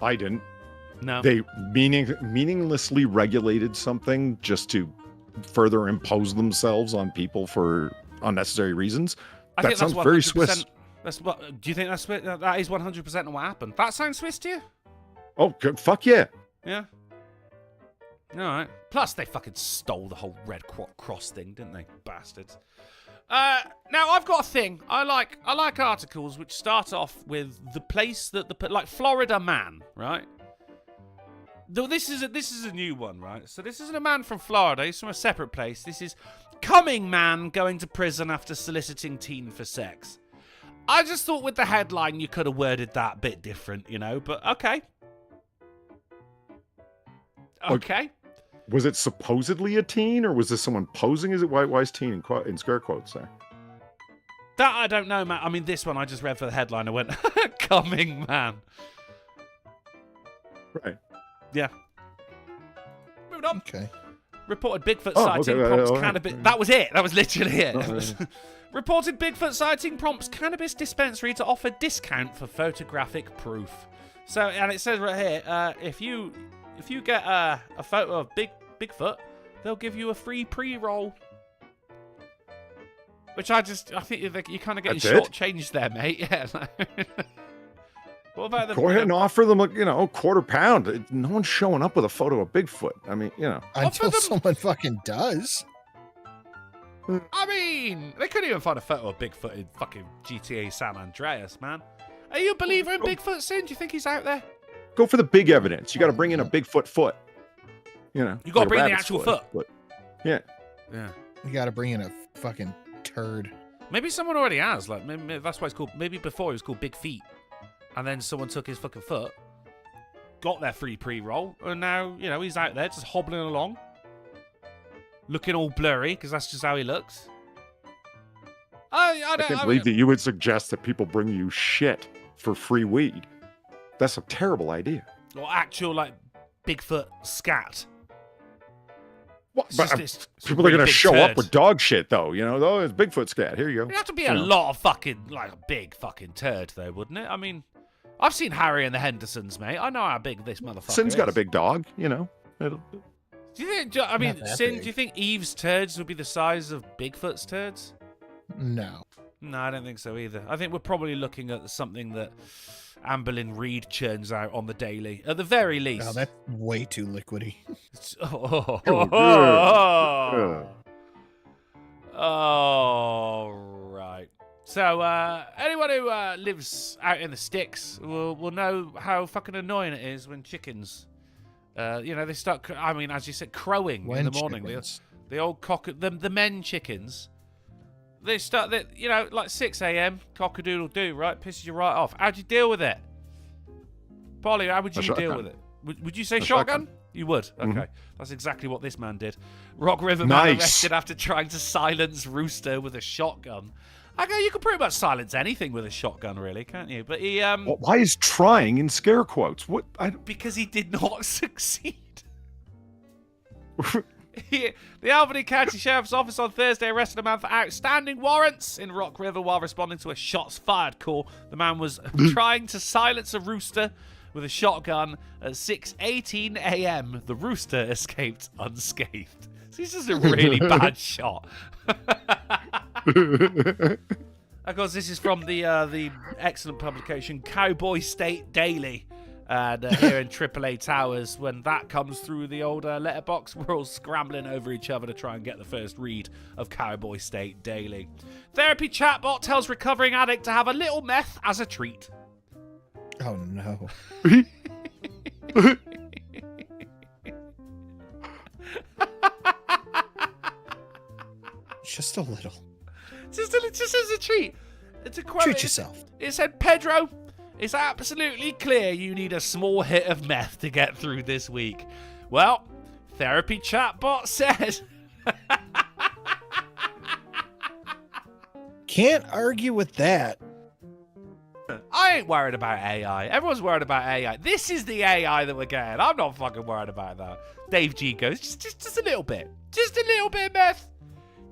I didn't. No. They meaninglessly regulated something just to further impose themselves on people for unnecessary reasons. I That think sounds that's very 100%. Swiss. Do you think that is 100% what happened? That sounds Swiss to you? Oh, good. Fuck yeah. Yeah. All right. Plus, they fucking stole the whole Red Cross thing, didn't they, bastards? Now I've got a thing. I like articles which start off with the place that like Florida man, right? Though this is a new one, right? So this isn't a man from Florida. He's from a separate place. This is coming man going to prison after soliciting teen for sex. I just thought with the headline you could have worded that a bit different, you know. But okay. Okay. Was it supposedly a teen, or was this someone posing as it? Why is teen in scare quotes there? That I don't know, man. I mean, this one I just read for the headline. I went, coming man. Right. Yeah. Moving on. Okay. Reported Bigfoot sighting prompts cannabis. That was it. That was literally it. Reported Bigfoot sighting prompts cannabis dispensary to offer discount for photographic proof. So, and it says right here, if you get a photo of Bigfoot, they'll give you a free pre-roll. Which I think you're kind of getting shortchanged there, mate. Yeah. What about the? Go ahead and offer them, a quarter pound. No one's showing up with a photo of Bigfoot. I mean, Until someone fucking does. I mean, they couldn't even find a photo of Bigfoot in fucking GTA San Andreas, man. Are you a believer in Bigfoot, Sin? Do you think he's out there? Go for the big evidence. You got to bring in a Bigfoot foot. You got to bring in the actual foot. Yeah. Yeah. You got to bring in a fucking turd. Maybe someone already has. Like, maybe that's why it's called. Maybe before it was called Big Feet, and then someone took his fucking foot, got their free pre-roll, and now he's out there just hobbling along, looking all blurry because that's just how he looks. I can't believe that you would suggest that people bring you shit for free weed. That's a terrible idea. Or actual like Bigfoot scat. What? It's But, just- it's people really are going to big show turd. up with dog shit, though. Oh, it's Bigfoot scat. Here you go. It'd have to be a lot of fucking, like, a big fucking turd, though, wouldn't it? I mean, I've seen Harry and the Hendersons, mate. I know how big this motherfucker Sin's is. got a big dog, Do you think, I mean, Not that Sin, big. do you think Eve's turds would be the size of Bigfoot's turds? No. No, I don't think so either. I think we're probably looking at something that Amberlynn Reed churns out on the daily, at the very least. Oh, that's way too liquidy. Oh, right. So, anyone who lives out in the sticks will know how fucking annoying it is when chickens, they start, as you said, crowing in the morning. The old the men chickens. They start, like 6 a.m., cock-a-doodle-doo, right? Pisses you right off. How'd you deal with it? Polly, how would you deal with it? Would you say shotgun? You would? Okay. Mm-hmm. That's exactly what this man did. Rock River man arrested after trying to silence Rooster with a shotgun. Okay, you can pretty much silence anything with a shotgun, really, can't you? But he... Why is trying in scare quotes? What? Because he did not succeed. The Albany County Sheriff's Office on Thursday arrested a man for outstanding warrants in Rock River while responding to a shots fired call. The man was trying to silence a rooster with a shotgun at 6:18 a.m. The rooster escaped unscathed. So he's just a really bad shot. Of course, this is from the excellent publication Cowboy State Daily. And here in AAA Towers, when that comes through the old letterbox, we're all scrambling over each other to try and get the first read of Cowboy State Daily. Therapy chatbot tells recovering addict to have a little meth as a treat. Oh, no. Just a little. Just as a treat. It's a quote. Treat yourself. It said, Pedro, it's absolutely clear you need a small hit of meth to get through this week. Well, therapy chatbot said. Can't argue with that. I ain't worried about AI. Everyone's worried about AI. This is the AI that we're getting. I'm not fucking worried about that. Dave G goes, just a little bit. Just a little bit of meth.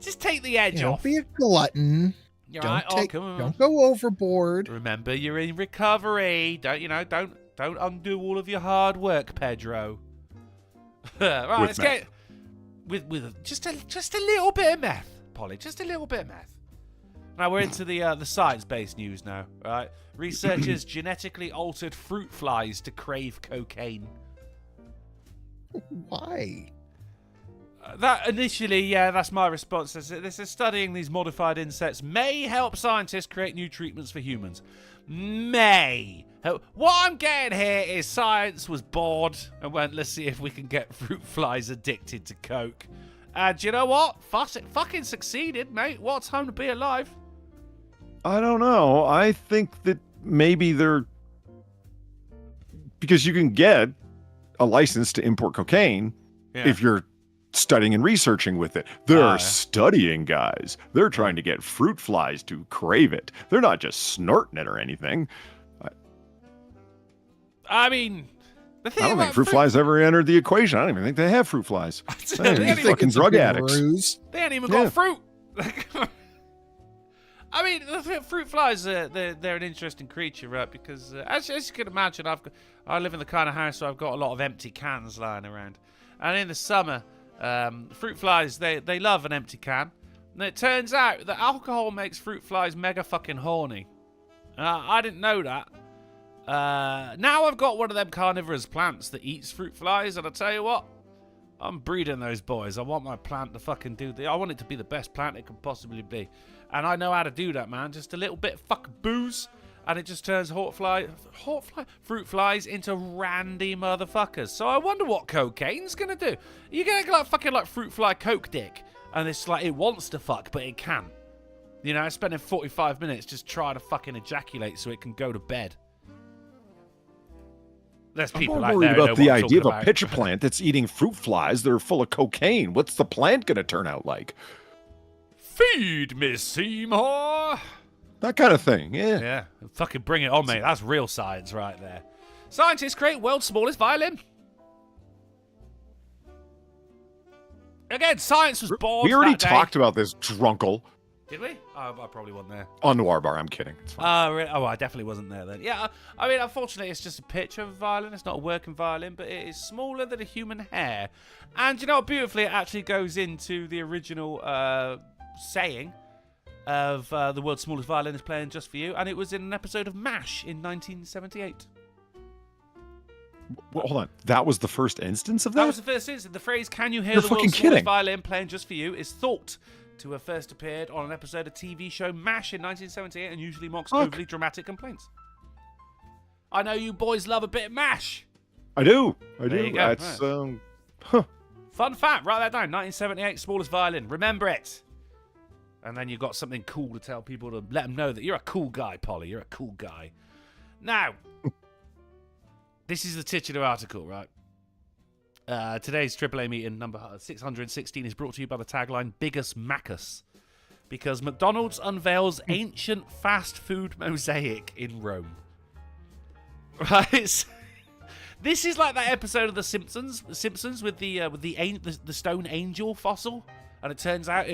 Just take the edge Don't off. be a glutton. Don't go overboard. Remember, you're in recovery. Don't undo all of your hard work, Pedro. Right, let's get with just a little bit of meth, Polly. Just a little bit of meth. Now we're into the science-based news now. Right, researchers genetically altered fruit flies to crave cocaine. Why? That initially, yeah, that's my response. This is studying these modified insects may help scientists create new treatments for humans. May. What I'm getting here is science was bored and went, let's see if we can get fruit flies addicted to coke. And you know what? Fucking succeeded, mate. What a time to be alive. I don't know. I think that maybe they're... Because you can get a license to import cocaine if you're studying and researching with it. They're studying, guys. They're trying to get fruit flies to crave it. They're not just snorting it or anything. I mean, the thing I don't think fruit flies ever entered the equation. I don't even think they have fruit flies. They're fucking drug addicts. They ain't even got fruit. I mean, the fruit flies, they're an interesting creature, right? Because as you can imagine, I live in the kind of house where I've got a lot of empty cans lying around. And in the summer, fruit flies, they love an empty can. And it turns out that alcohol makes fruit flies mega fucking horny. I didn't know that. Now I've got one of them carnivorous plants that eats fruit flies, and I tell you what, I'm breeding those boys. I want my plant to fucking I want it to be the best plant it can possibly be. And I know how to do that, man. Just a little bit of fucking booze, and it just turns fruit flies into randy motherfuckers. So I wonder what cocaine's gonna do. You're gonna get fucking fruit fly coke dick, and it's like it wants to fuck, but it can't. You know, it's spending 45 minutes just trying to fucking ejaculate so it can go to bed. There's people I'm worried about the idea of a pitcher plant that's eating fruit flies that are full of cocaine. What's the plant going to turn out like? Feed me, Seymour. That kind of thing, yeah. Yeah, fucking bring it on, mate. That's real science right there. Scientists create world's smallest violin. Again, science was bored. We already talked about this, Drunkle. Did we? Oh, I probably wasn't there. On Noir Bar, I'm kidding. It's fine. Really? Oh, I definitely wasn't there then. Yeah, I mean, unfortunately, it's just a picture of a violin. It's not a working violin, but it is smaller than a human hair. And you know what? Beautifully, it actually goes into the original saying of the world's smallest violin is playing just for you. And it was in an episode of MASH in 1978. Well, hold on. That was the first instance of that? That was the first instance. The phrase, can you hear the world's smallest violin playing just for you, is thought to have first appeared on an episode of TV show MASH in 1978 and usually mocks overly dramatic complaints. I know you boys love a bit of MASH. I do. There you go. That's, Fun fact, write that down. 1978, smallest violin. Remember it. And then you've got something cool to tell people to let them know that you're a cool guy, Polly. You're a cool guy. Now, this is the titular article, right? Today's AAA meeting number 616 is brought to you by the tagline Biggus Maccus, because McDonald's unveils ancient fast food mosaic in Rome. Right? This is like that episode of The Simpsons with the stone angel fossil, and it turns out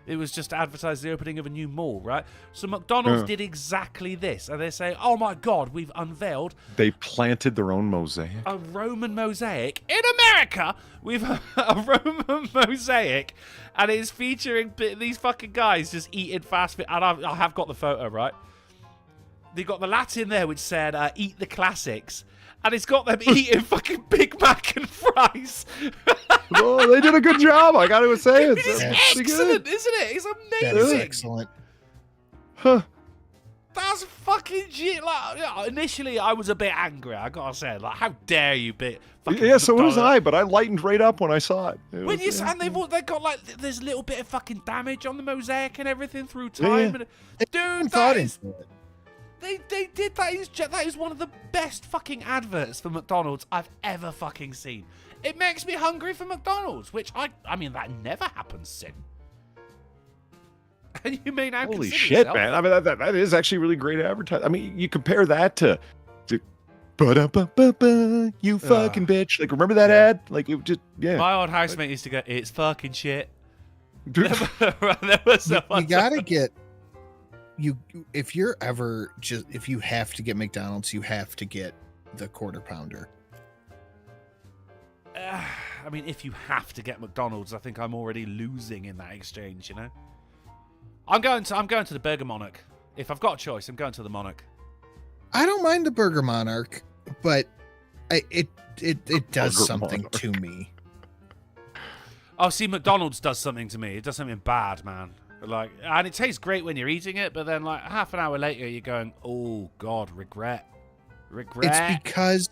it was just to advertise the opening of a new mall, right? So McDonald's did exactly this. And they say, oh my God, we've unveiled... They planted their own mosaic? A Roman mosaic. In America, we've a Roman mosaic. And it's featuring these fucking guys just eating fast food. And I have got the photo, right? They got the Latin there which said, eat the classics. And it's got them eating fucking Big Mac and fries. Oh, they did a good job. I got to say it's excellent, isn't it? It's amazing. That is excellent. Huh. That's fucking shit. Like, initially, I was a bit angry. I gotta say, like, how dare you, Yeah, so was I, but I lightened right up when I saw it. When you and they got like there's a little bit of fucking damage on the mosaic and everything through time. Yeah. And, dude, that is they did that. That is one of the best fucking adverts for McDonald's I've ever fucking seen. It makes me hungry for McDonald's, which I mean that never happens, Sin. And you may now holy consider shit, yourself, man! I mean, that is actually really great advertising. I mean, you compare that to ba-da-ba-ba-ba, you fucking bitch. Like, remember that ad? Like, it just My old housemate used to go, "It's fucking shit." Dude. There was you gotta get if you have to get McDonald's, you have to get the quarter pounder. I mean, if you have to get McDonald's, I think I'm already losing in that exchange. You know, I'm going to the Burger Monarch. If I've got a choice, I'm going to the Monarch. I don't mind the Burger Monarch, but it does Burger something Monarch. to me. Oh, see, McDonald's does something to me. It does something bad, man. Like, and it tastes great when you're eating it, but then like half an hour later, you're going, "Oh God, regret." It's because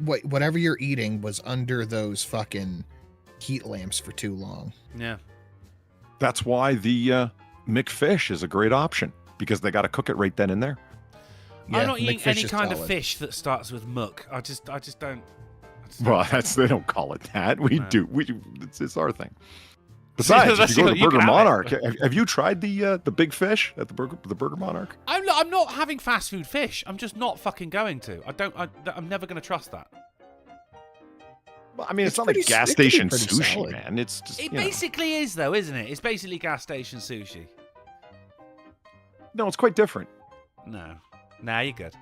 whatever you're eating was under those fucking heat lamps for too long. Yeah. That's why the McFish is a great option, because they got to cook it right then and there. Yeah, I'm not eating McFish any is kind of solid. fish that starts with muck. I just don't. Well, they don't call it that. We No. do. It's our thing. Besides, if you go to the You can Burger have it. Monarch, have you tried the big fish at the Burger Monarch? I'm not having fast food fish. I'm just not fucking going to. I'm never going to trust that. Well, I mean, it's not pretty- like gas it can be station pretty sushi, solid. man. It's just It you know. basically is, though, isn't it? It's basically gas station sushi. No, it's quite different. No, you're good.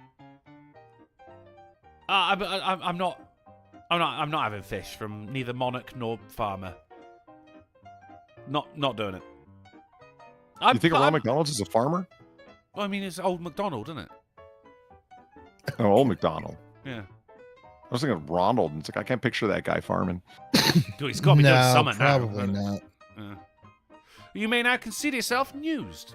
I'm not having fish from neither Monarch nor Farmer. Not doing it. You think Ronald McDonald's is a farmer? I mean, it's old McDonald, isn't it? Oh, old McDonald. Yeah. I was thinking Ronald, and it's like I can't picture that guy farming. Dude, he's got to be doing No, something now. probably not. Yeah. You may now consider yourself amused.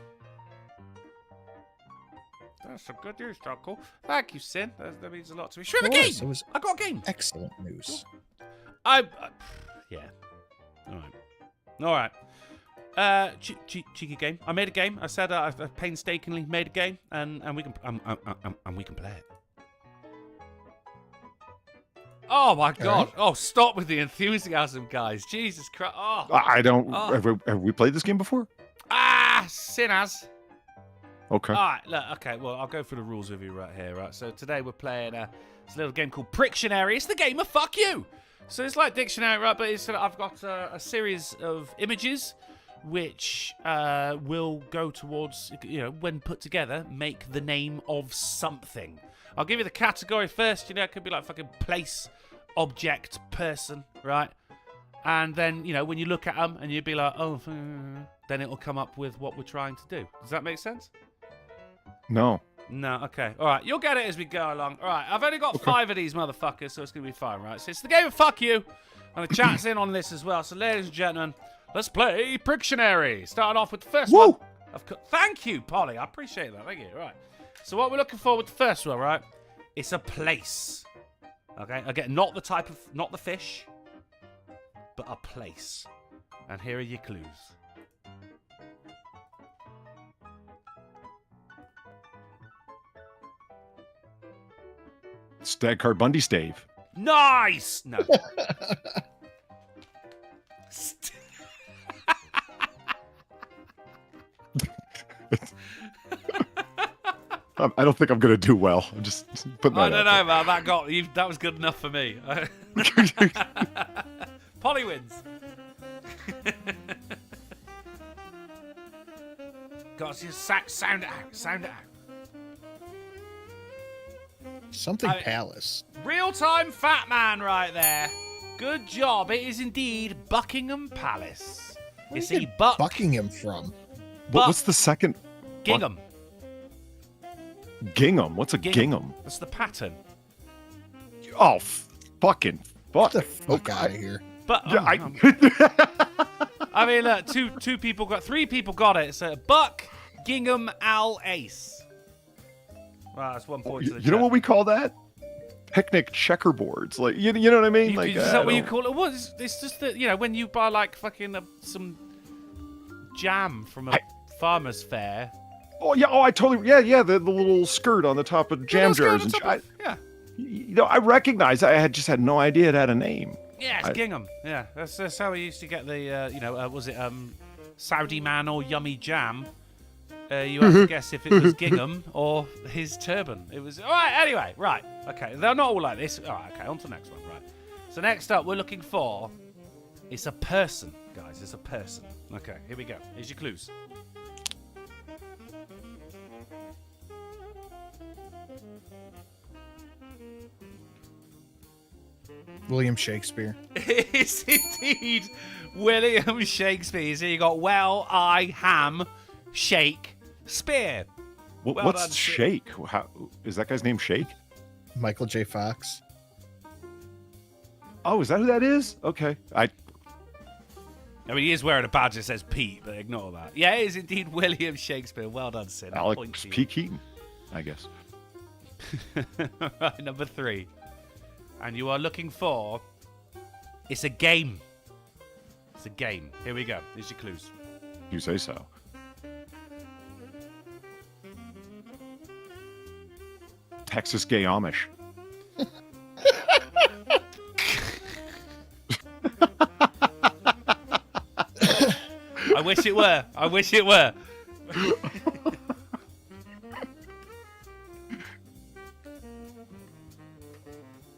That's some good news, Uncle. Thank you, Sin. That means a lot to me. Should we have a It game? was I got a game. excellent news. Yeah. All right. Cheeky game. I made a game. I said I painstakingly made a game, and we can play it. Oh my God! right. Oh, stop with the enthusiasm, guys! Jesus Christ! Oh, I don't. Oh. Have we played this game before? Sin has. Okay. All right, look, okay, well, I'll go through the rules with you right here, right? So today we're playing this little game called Prictionary. It's the game of fuck you. So it's like Dictionary, right? But I've got a series of images which will go towards, when put together, make the name of something. I'll give you the category first. It could be like fucking place, object, person, right? And then, when you look at them and you'd be like, oh, then it'll come up with what we're trying to do. Does that make sense? No. No, okay. All right, you'll get it as we go along. All right, I've only got 5 of these motherfuckers, so it's going to be fine, right? So it's the game of fuck you. And the chat's in on this as well. So ladies and gentlemen, let's play Prictionary. Starting off with the first one. Thank you, Polly. I appreciate that. Thank you. All right. So what we're looking for with the first one, right? It's a place. Okay? Again, not the fish, but a place. And here are your clues. Stag Card Bundy Stave. Nice! No. I don't think I'm gonna do well. I'm just putting that I don't out know, man. That was good enough for me. Polly wins. God, just sound it out. Sound it out. Something Palace. Real-time fat man right there. Good job. It is indeed Buckingham Palace. Where You do you see, get Buck Buckingham from? What's the second? Gingham. Gingham. What's a gingham? That's the pattern. Oh, fucking fuck. Get the fuck out of here. But Yeah, I mean, look, three people got it. So Buck, Gingham, Al, Ace. Right, that's 1 point to the You know what we call that? Picnic checkerboards. Like, you know what I mean? Like, is that what you call it? What? It's just that, you know, when you buy like fucking some jam from a farmer's fair. Oh yeah, I totally, yeah, the little skirt on the top of jam jars. Yeah. You know, I recognize. I just had no idea it had a name. Yeah, it's gingham. Yeah, that's how we used to get the, was it Saudi man or yummy jam? You have to guess if it was gingham or his turban. It was all right. Anyway, right. Okay, they're not all like this. All right. Okay, on to the next one. Right. So next up, we're looking for. It's a person, guys. It's a person. Okay, here we go. Here's your clues. William Shakespeare. It's indeed William Shakespeare. So you got well, I, ham, shake, spear. What's Shake? How, is that guy's name Shake? Michael J. Fox. Oh, is that who that is? Okay. I mean, he is wearing a badge that says Pete, but ignore that. Yeah, it is indeed William Shakespeare. Well done, Sin. Alex P. Keaton, I guess. Right, number 3. And you are looking for... It's a game. It's a game. Here we go. Here's your clues. You say so. Texas Gay Amish. I wish it were. I wish it were.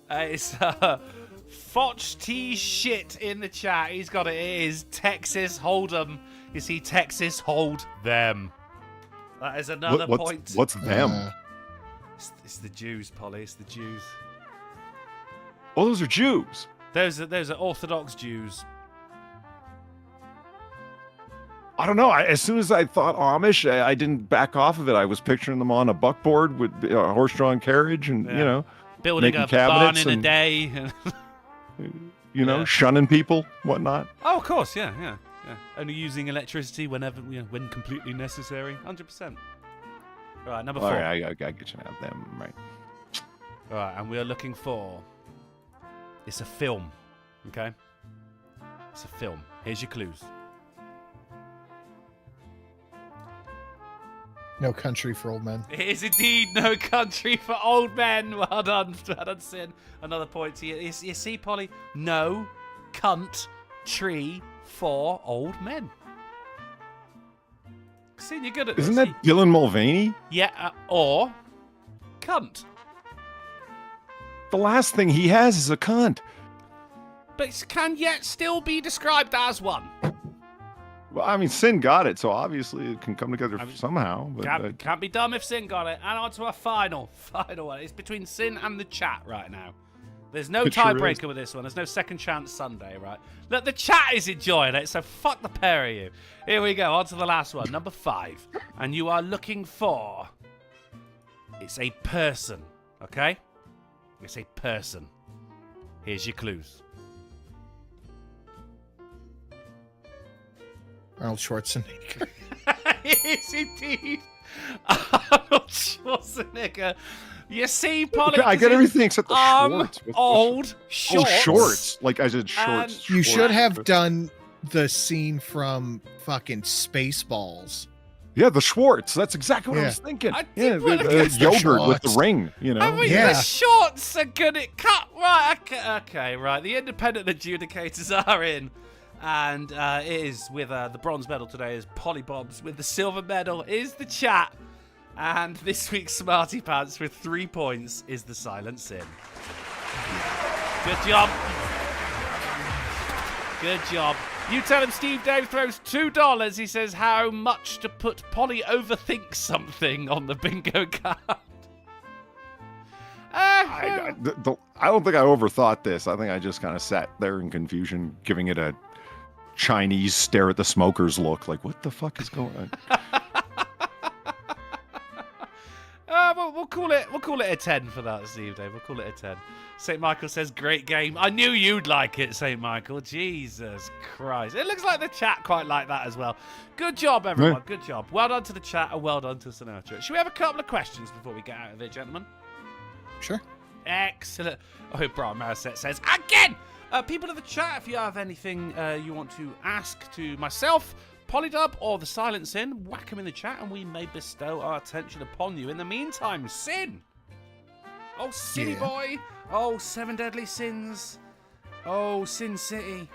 It's Fotch T shit in the chat. He's got it. It is Texas Hold'em. You see, Texas Hold them. That is another point. What's them? It's the Jews, Polly. It's the Jews. Oh, those are Jews. Those are Orthodox Jews. I don't know. As soon as I thought Amish, I didn't back off of it. I was picturing them on a buckboard with a horse-drawn carriage and, you know, building a barn in a day. You know, shunning people, whatnot. Oh, of course, yeah. Only using electricity whenever, when completely necessary. 100%. All right, number 4. All right, I get you now. Them, right. All right, and we are looking for... It's a film, okay? It's a film. Here's your clues. No Country for Old Men. It is indeed No Country for Old Men. Well done, Sin. Another point to you. You see, Polly? No country for old men. Sin, you're good at this. Isn't that Dylan Mulvaney? Yeah, or cunt. The last thing he has is a cunt. But it can yet still be described as one. Well, I mean, Sin got it, so obviously it can come together somehow. But, can't be dumb if Sin got it. And on to our final one. It's between Sin and the chat right now. There's no tiebreaker with this one. There's no second chance Sunday, right? Look, the chat is enjoying it, so fuck the pair of you. Here we go, on to the last one, number 5. And you are looking for... It's a person, okay? It's a person. Here's your clues. Arnold Schwarzenegger. Yes, indeed. Arnold Schwarzenegger. You see, Polly. I get everything except the shorts. Old shorts. Oh, shorts. Like I said, shorts. You should have done the scene from fucking Spaceballs. Yeah, the Schwartz. That's exactly what I was thinking. The yogurt with the ring, you know. I mean, the shorts are good at cut. Right, okay, right. The independent adjudicators are in. And it is with the bronze medal today is Polly Bobs. With the silver medal is the chat. And this week's Smarty Pants with 3 points is the Silent Sin. Good job. Good job. You tell him Steve Dave throws $2. He says how much to put Polly overthink something on the bingo card. I don't think I overthought this. I think I just kind of sat there in confusion, giving it a Chinese stare at the smokers look. Like, what the fuck is going on? Well, we'll call it a 10 for that, Steve Dave. We'll call it a 10. St. Michael says, great game. I knew you'd like it, St. Michael. Jesus Christ. It looks like the chat quite like that as well. Good job, everyone. Yeah. Good job. Well done to the chat and well done to Sinatra. Should we have a couple of questions before we get out of here, gentlemen? Sure. Excellent. Oh, Brian Mariset says, again! People of the chat, if you have anything you want to ask to myself, Polydub, or the Silent Sin, whack them in the chat and we may bestow our attention upon you. In the meantime, Sin! Oh, City Boy! Oh, 7 Deadly Sins! Oh, Sin City!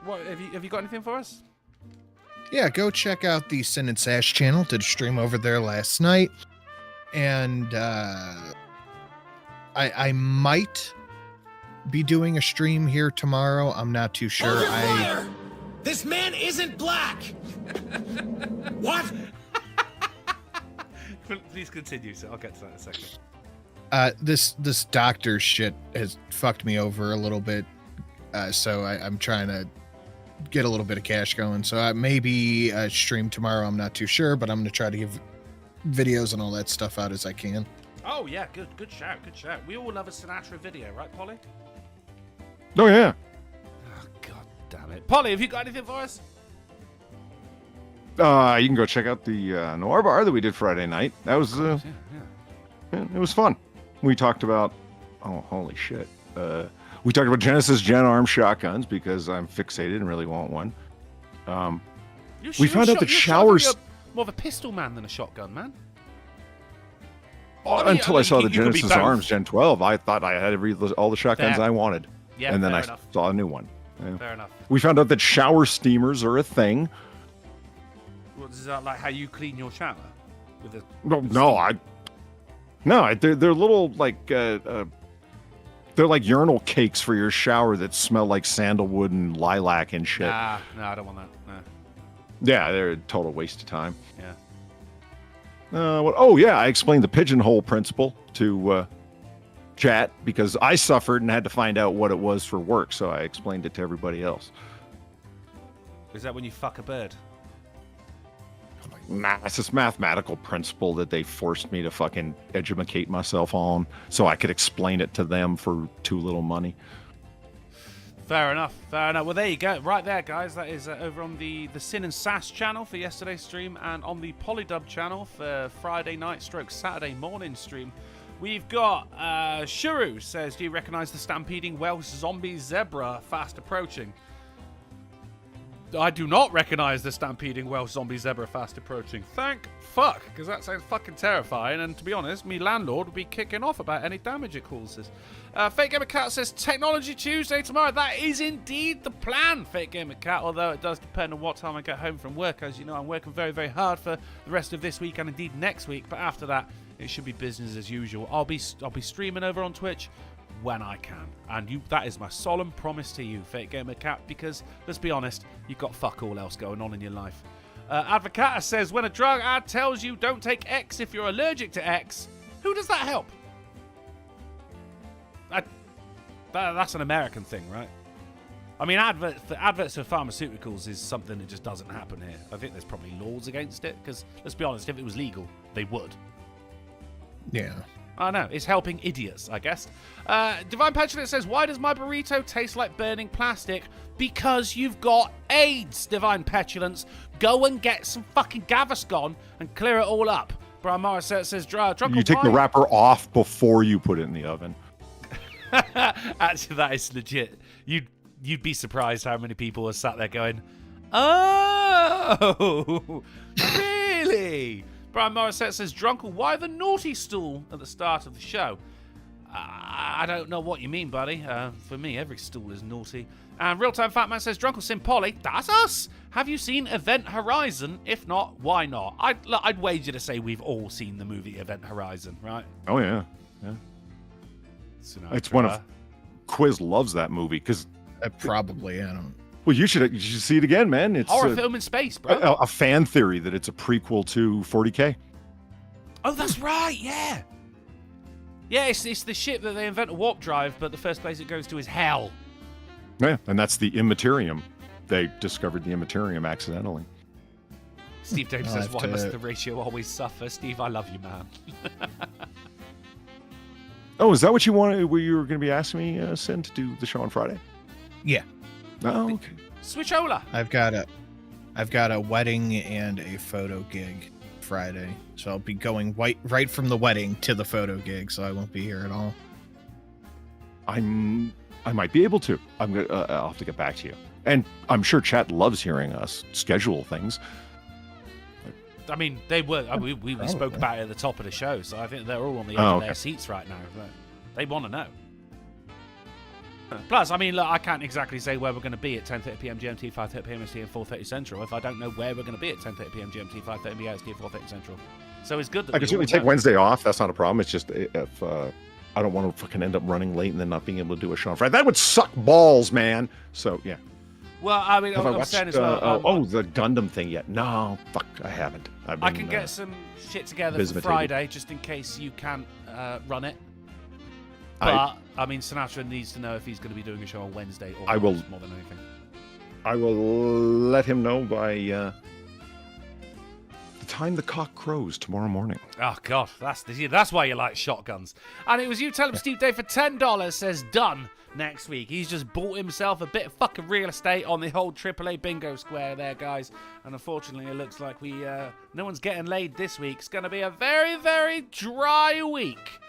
What have you got anything for us? Yeah, go check out the Sin and Sash channel. Did a stream over there last night. And I might be doing a stream here tomorrow. I'm not too sure. This man isn't black! What? Please continue, so I'll get to that in a second. This doctor shit has fucked me over a little bit. So I'm trying to get a little bit of cash going. So maybe a stream tomorrow. I'm not too sure, but I'm going to try to give videos and all that stuff out as I can. Oh, yeah, good shout. We all love a Sinatra video, right, Polly? Oh, yeah. Oh, God damn it. Polly, have you got anything for us? You can go check out the Noir Bar that we did Friday night. That was, yeah, it was fun. We talked about, oh, holy shit. We talked about Genesis Gen Arm shotguns because I'm fixated and really want one. We found out that showers... You're more of a pistol man than a shotgun man. Until I saw the you could be Genesis both. Arms Gen 12, I thought I had all the shotguns Fair. I wanted. Yeah, and then fair I enough. saw a new one. Yeah. Fair enough. We found out that shower steamers are a thing. What, is that like how you clean your shower? With a They're little like they're like urinal cakes for your shower that smell like sandalwood and lilac and shit. Nah, I don't want that. Nah. Yeah, they're a total waste of time. Yeah. I explained the pigeonhole principle to chat because I suffered and had to find out what it was for work, so I explained it to everybody else. Is that when you fuck a bird? Nah, it's this mathematical principle that they forced me to fucking educate myself on so I could explain it to them for too little money. Fair enough. Well, there you go. Right there, guys. That is over on the Sin and Sass channel for yesterday's stream and on the Polydub channel for Friday night / Saturday morning stream. We've got Shuru says, do you recognize the stampeding Welsh zombie zebra fast approaching? I do not recognize the stampeding Welsh zombie zebra fast approaching. Thank fuck, because that sounds fucking terrifying. And to be honest, me landlord would be kicking off about any damage it causes. Fake Gamer Cat says Technology Tuesday tomorrow. That is indeed the plan, Fake Gamer Cat. Although it does depend on what time I get home from work. As you know, I'm working very, very hard for the rest of this week and indeed next week. But after that, it should be business as usual. I'll be streaming over on Twitch when I can, and that is my solemn promise to you, Fake Gamer Cat, because let's be honest, you've got fuck all else going on in your life. Advocata says, when a drug ad tells you don't take X if you're allergic to X, who does that help? That's an American thing, right? I mean, adverts for pharmaceuticals is something that just doesn't happen here. I think there's probably laws against it, because let's be honest, if it was legal, they would. Yeah. I know, it's helping idiots, I guess. Divine Petulant says, why does my burrito taste like burning plastic? Because you've got AIDS, Divine Petulance. Go and get some fucking Gaviscon and clear it all up. Brian Morissette says, Drunken You take the wrapper off before you put it in the oven. Actually, that is legit. You'd be surprised how many people are sat there going, oh, really? Brian Morissette says, Drunkle, why the naughty stool at the start of the show? I don't know what you mean, buddy. For me, every stool is naughty. And Real-Time Fat Man says, Drunkle Sim Polly, that's us! Have you seen Event Horizon? If not, why not? I'd wager to say we've all seen the movie Event Horizon, right? Oh, yeah. It's one of... Quiz loves that movie, because... Probably, I don't... Well, you should see it again, man. It's horror film in space, bro. A fan theory that it's a prequel to 40K. Oh, that's right, yeah. Yeah, it's the ship that they invent a warp drive, but the first place it goes to is hell. Yeah, and that's the Immaterium. They discovered the Immaterium accidentally. Steve Dave I'll says, have why to- must the ratio always suffer? Steve, I love you, man. Oh, is that what you wanted? Were you were going to be asking me, Sin, to do the show on Friday? Yeah. Oh, okay. Switchola. I've got a wedding and a photo gig Friday, so I'll be going right from the wedding to the photo gig, so I won't be here at all. I might be able to. I'll have to get back to you. And I'm sure chat loves hearing us schedule things. I mean, they were. I mean, we spoke Probably. about it at the top of the show, so I think they're all on the edge Oh, of their okay. seats right now. But they want to know. Plus, I mean, look, I can't exactly say where we're going to be at 10:30 p.m. GMT, 5:30 p.m. ST, and 4:30 Central if I don't know where we're going to be at 10:30 p.m. GMT, 5:30 p.m. ST, and 4:30 Central. So it's good that I can we certainly all take know. Wednesday off. That's not a problem. It's just if I don't want to fucking end up running late and then not being able to do a show on Friday. That would suck balls, man. So, yeah. Well, I mean, Have I I'm watched saying as well. the Gundam thing yet? No, fuck, I haven't. I can get some shit together for Bismuth Friday just in case you can't run it. I- But, I mean, Sinatra needs to know if he's going to be doing a show on Wednesday or I not, will- more than anything. I will let him know by the time the cock crows tomorrow morning. Oh, God, that's why you like shotguns. And it was you tell him Steve Day for $10 says done next week. He's just bought himself a bit of fucking real estate on the whole AAA bingo square there, guys. And unfortunately, it looks like no one's getting laid this week. It's going to be a very, very dry week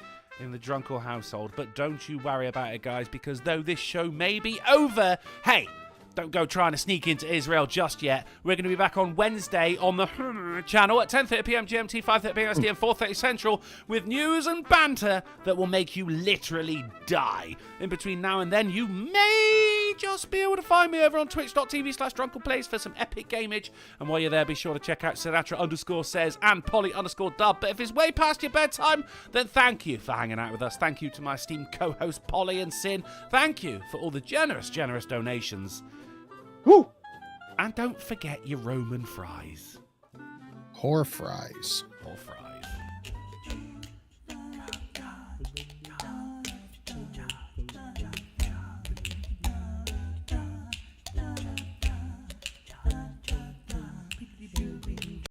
in the Drunkle household. But don't you worry about it, guys, because though this show may be over, hey, don't go trying to sneak into Israel just yet. We're going to be back on Wednesday on the channel at 10:30 p.m. GMT, 5:30 p.m. ST, and 4:30 Central with news and banter that will make you literally die. In between now and then, you may just be able to find me over on twitch.tv/drunkleplays for some epic gameage. And while you're there, be sure to check out Sinatra_says and Polly_dub. But if it's way past your bedtime, then thank you for hanging out with us. Thank you to my esteemed co-hosts Polly and Sin. Thank you for all the generous donations. Woo! And don't forget your Roman fries. Whore fries.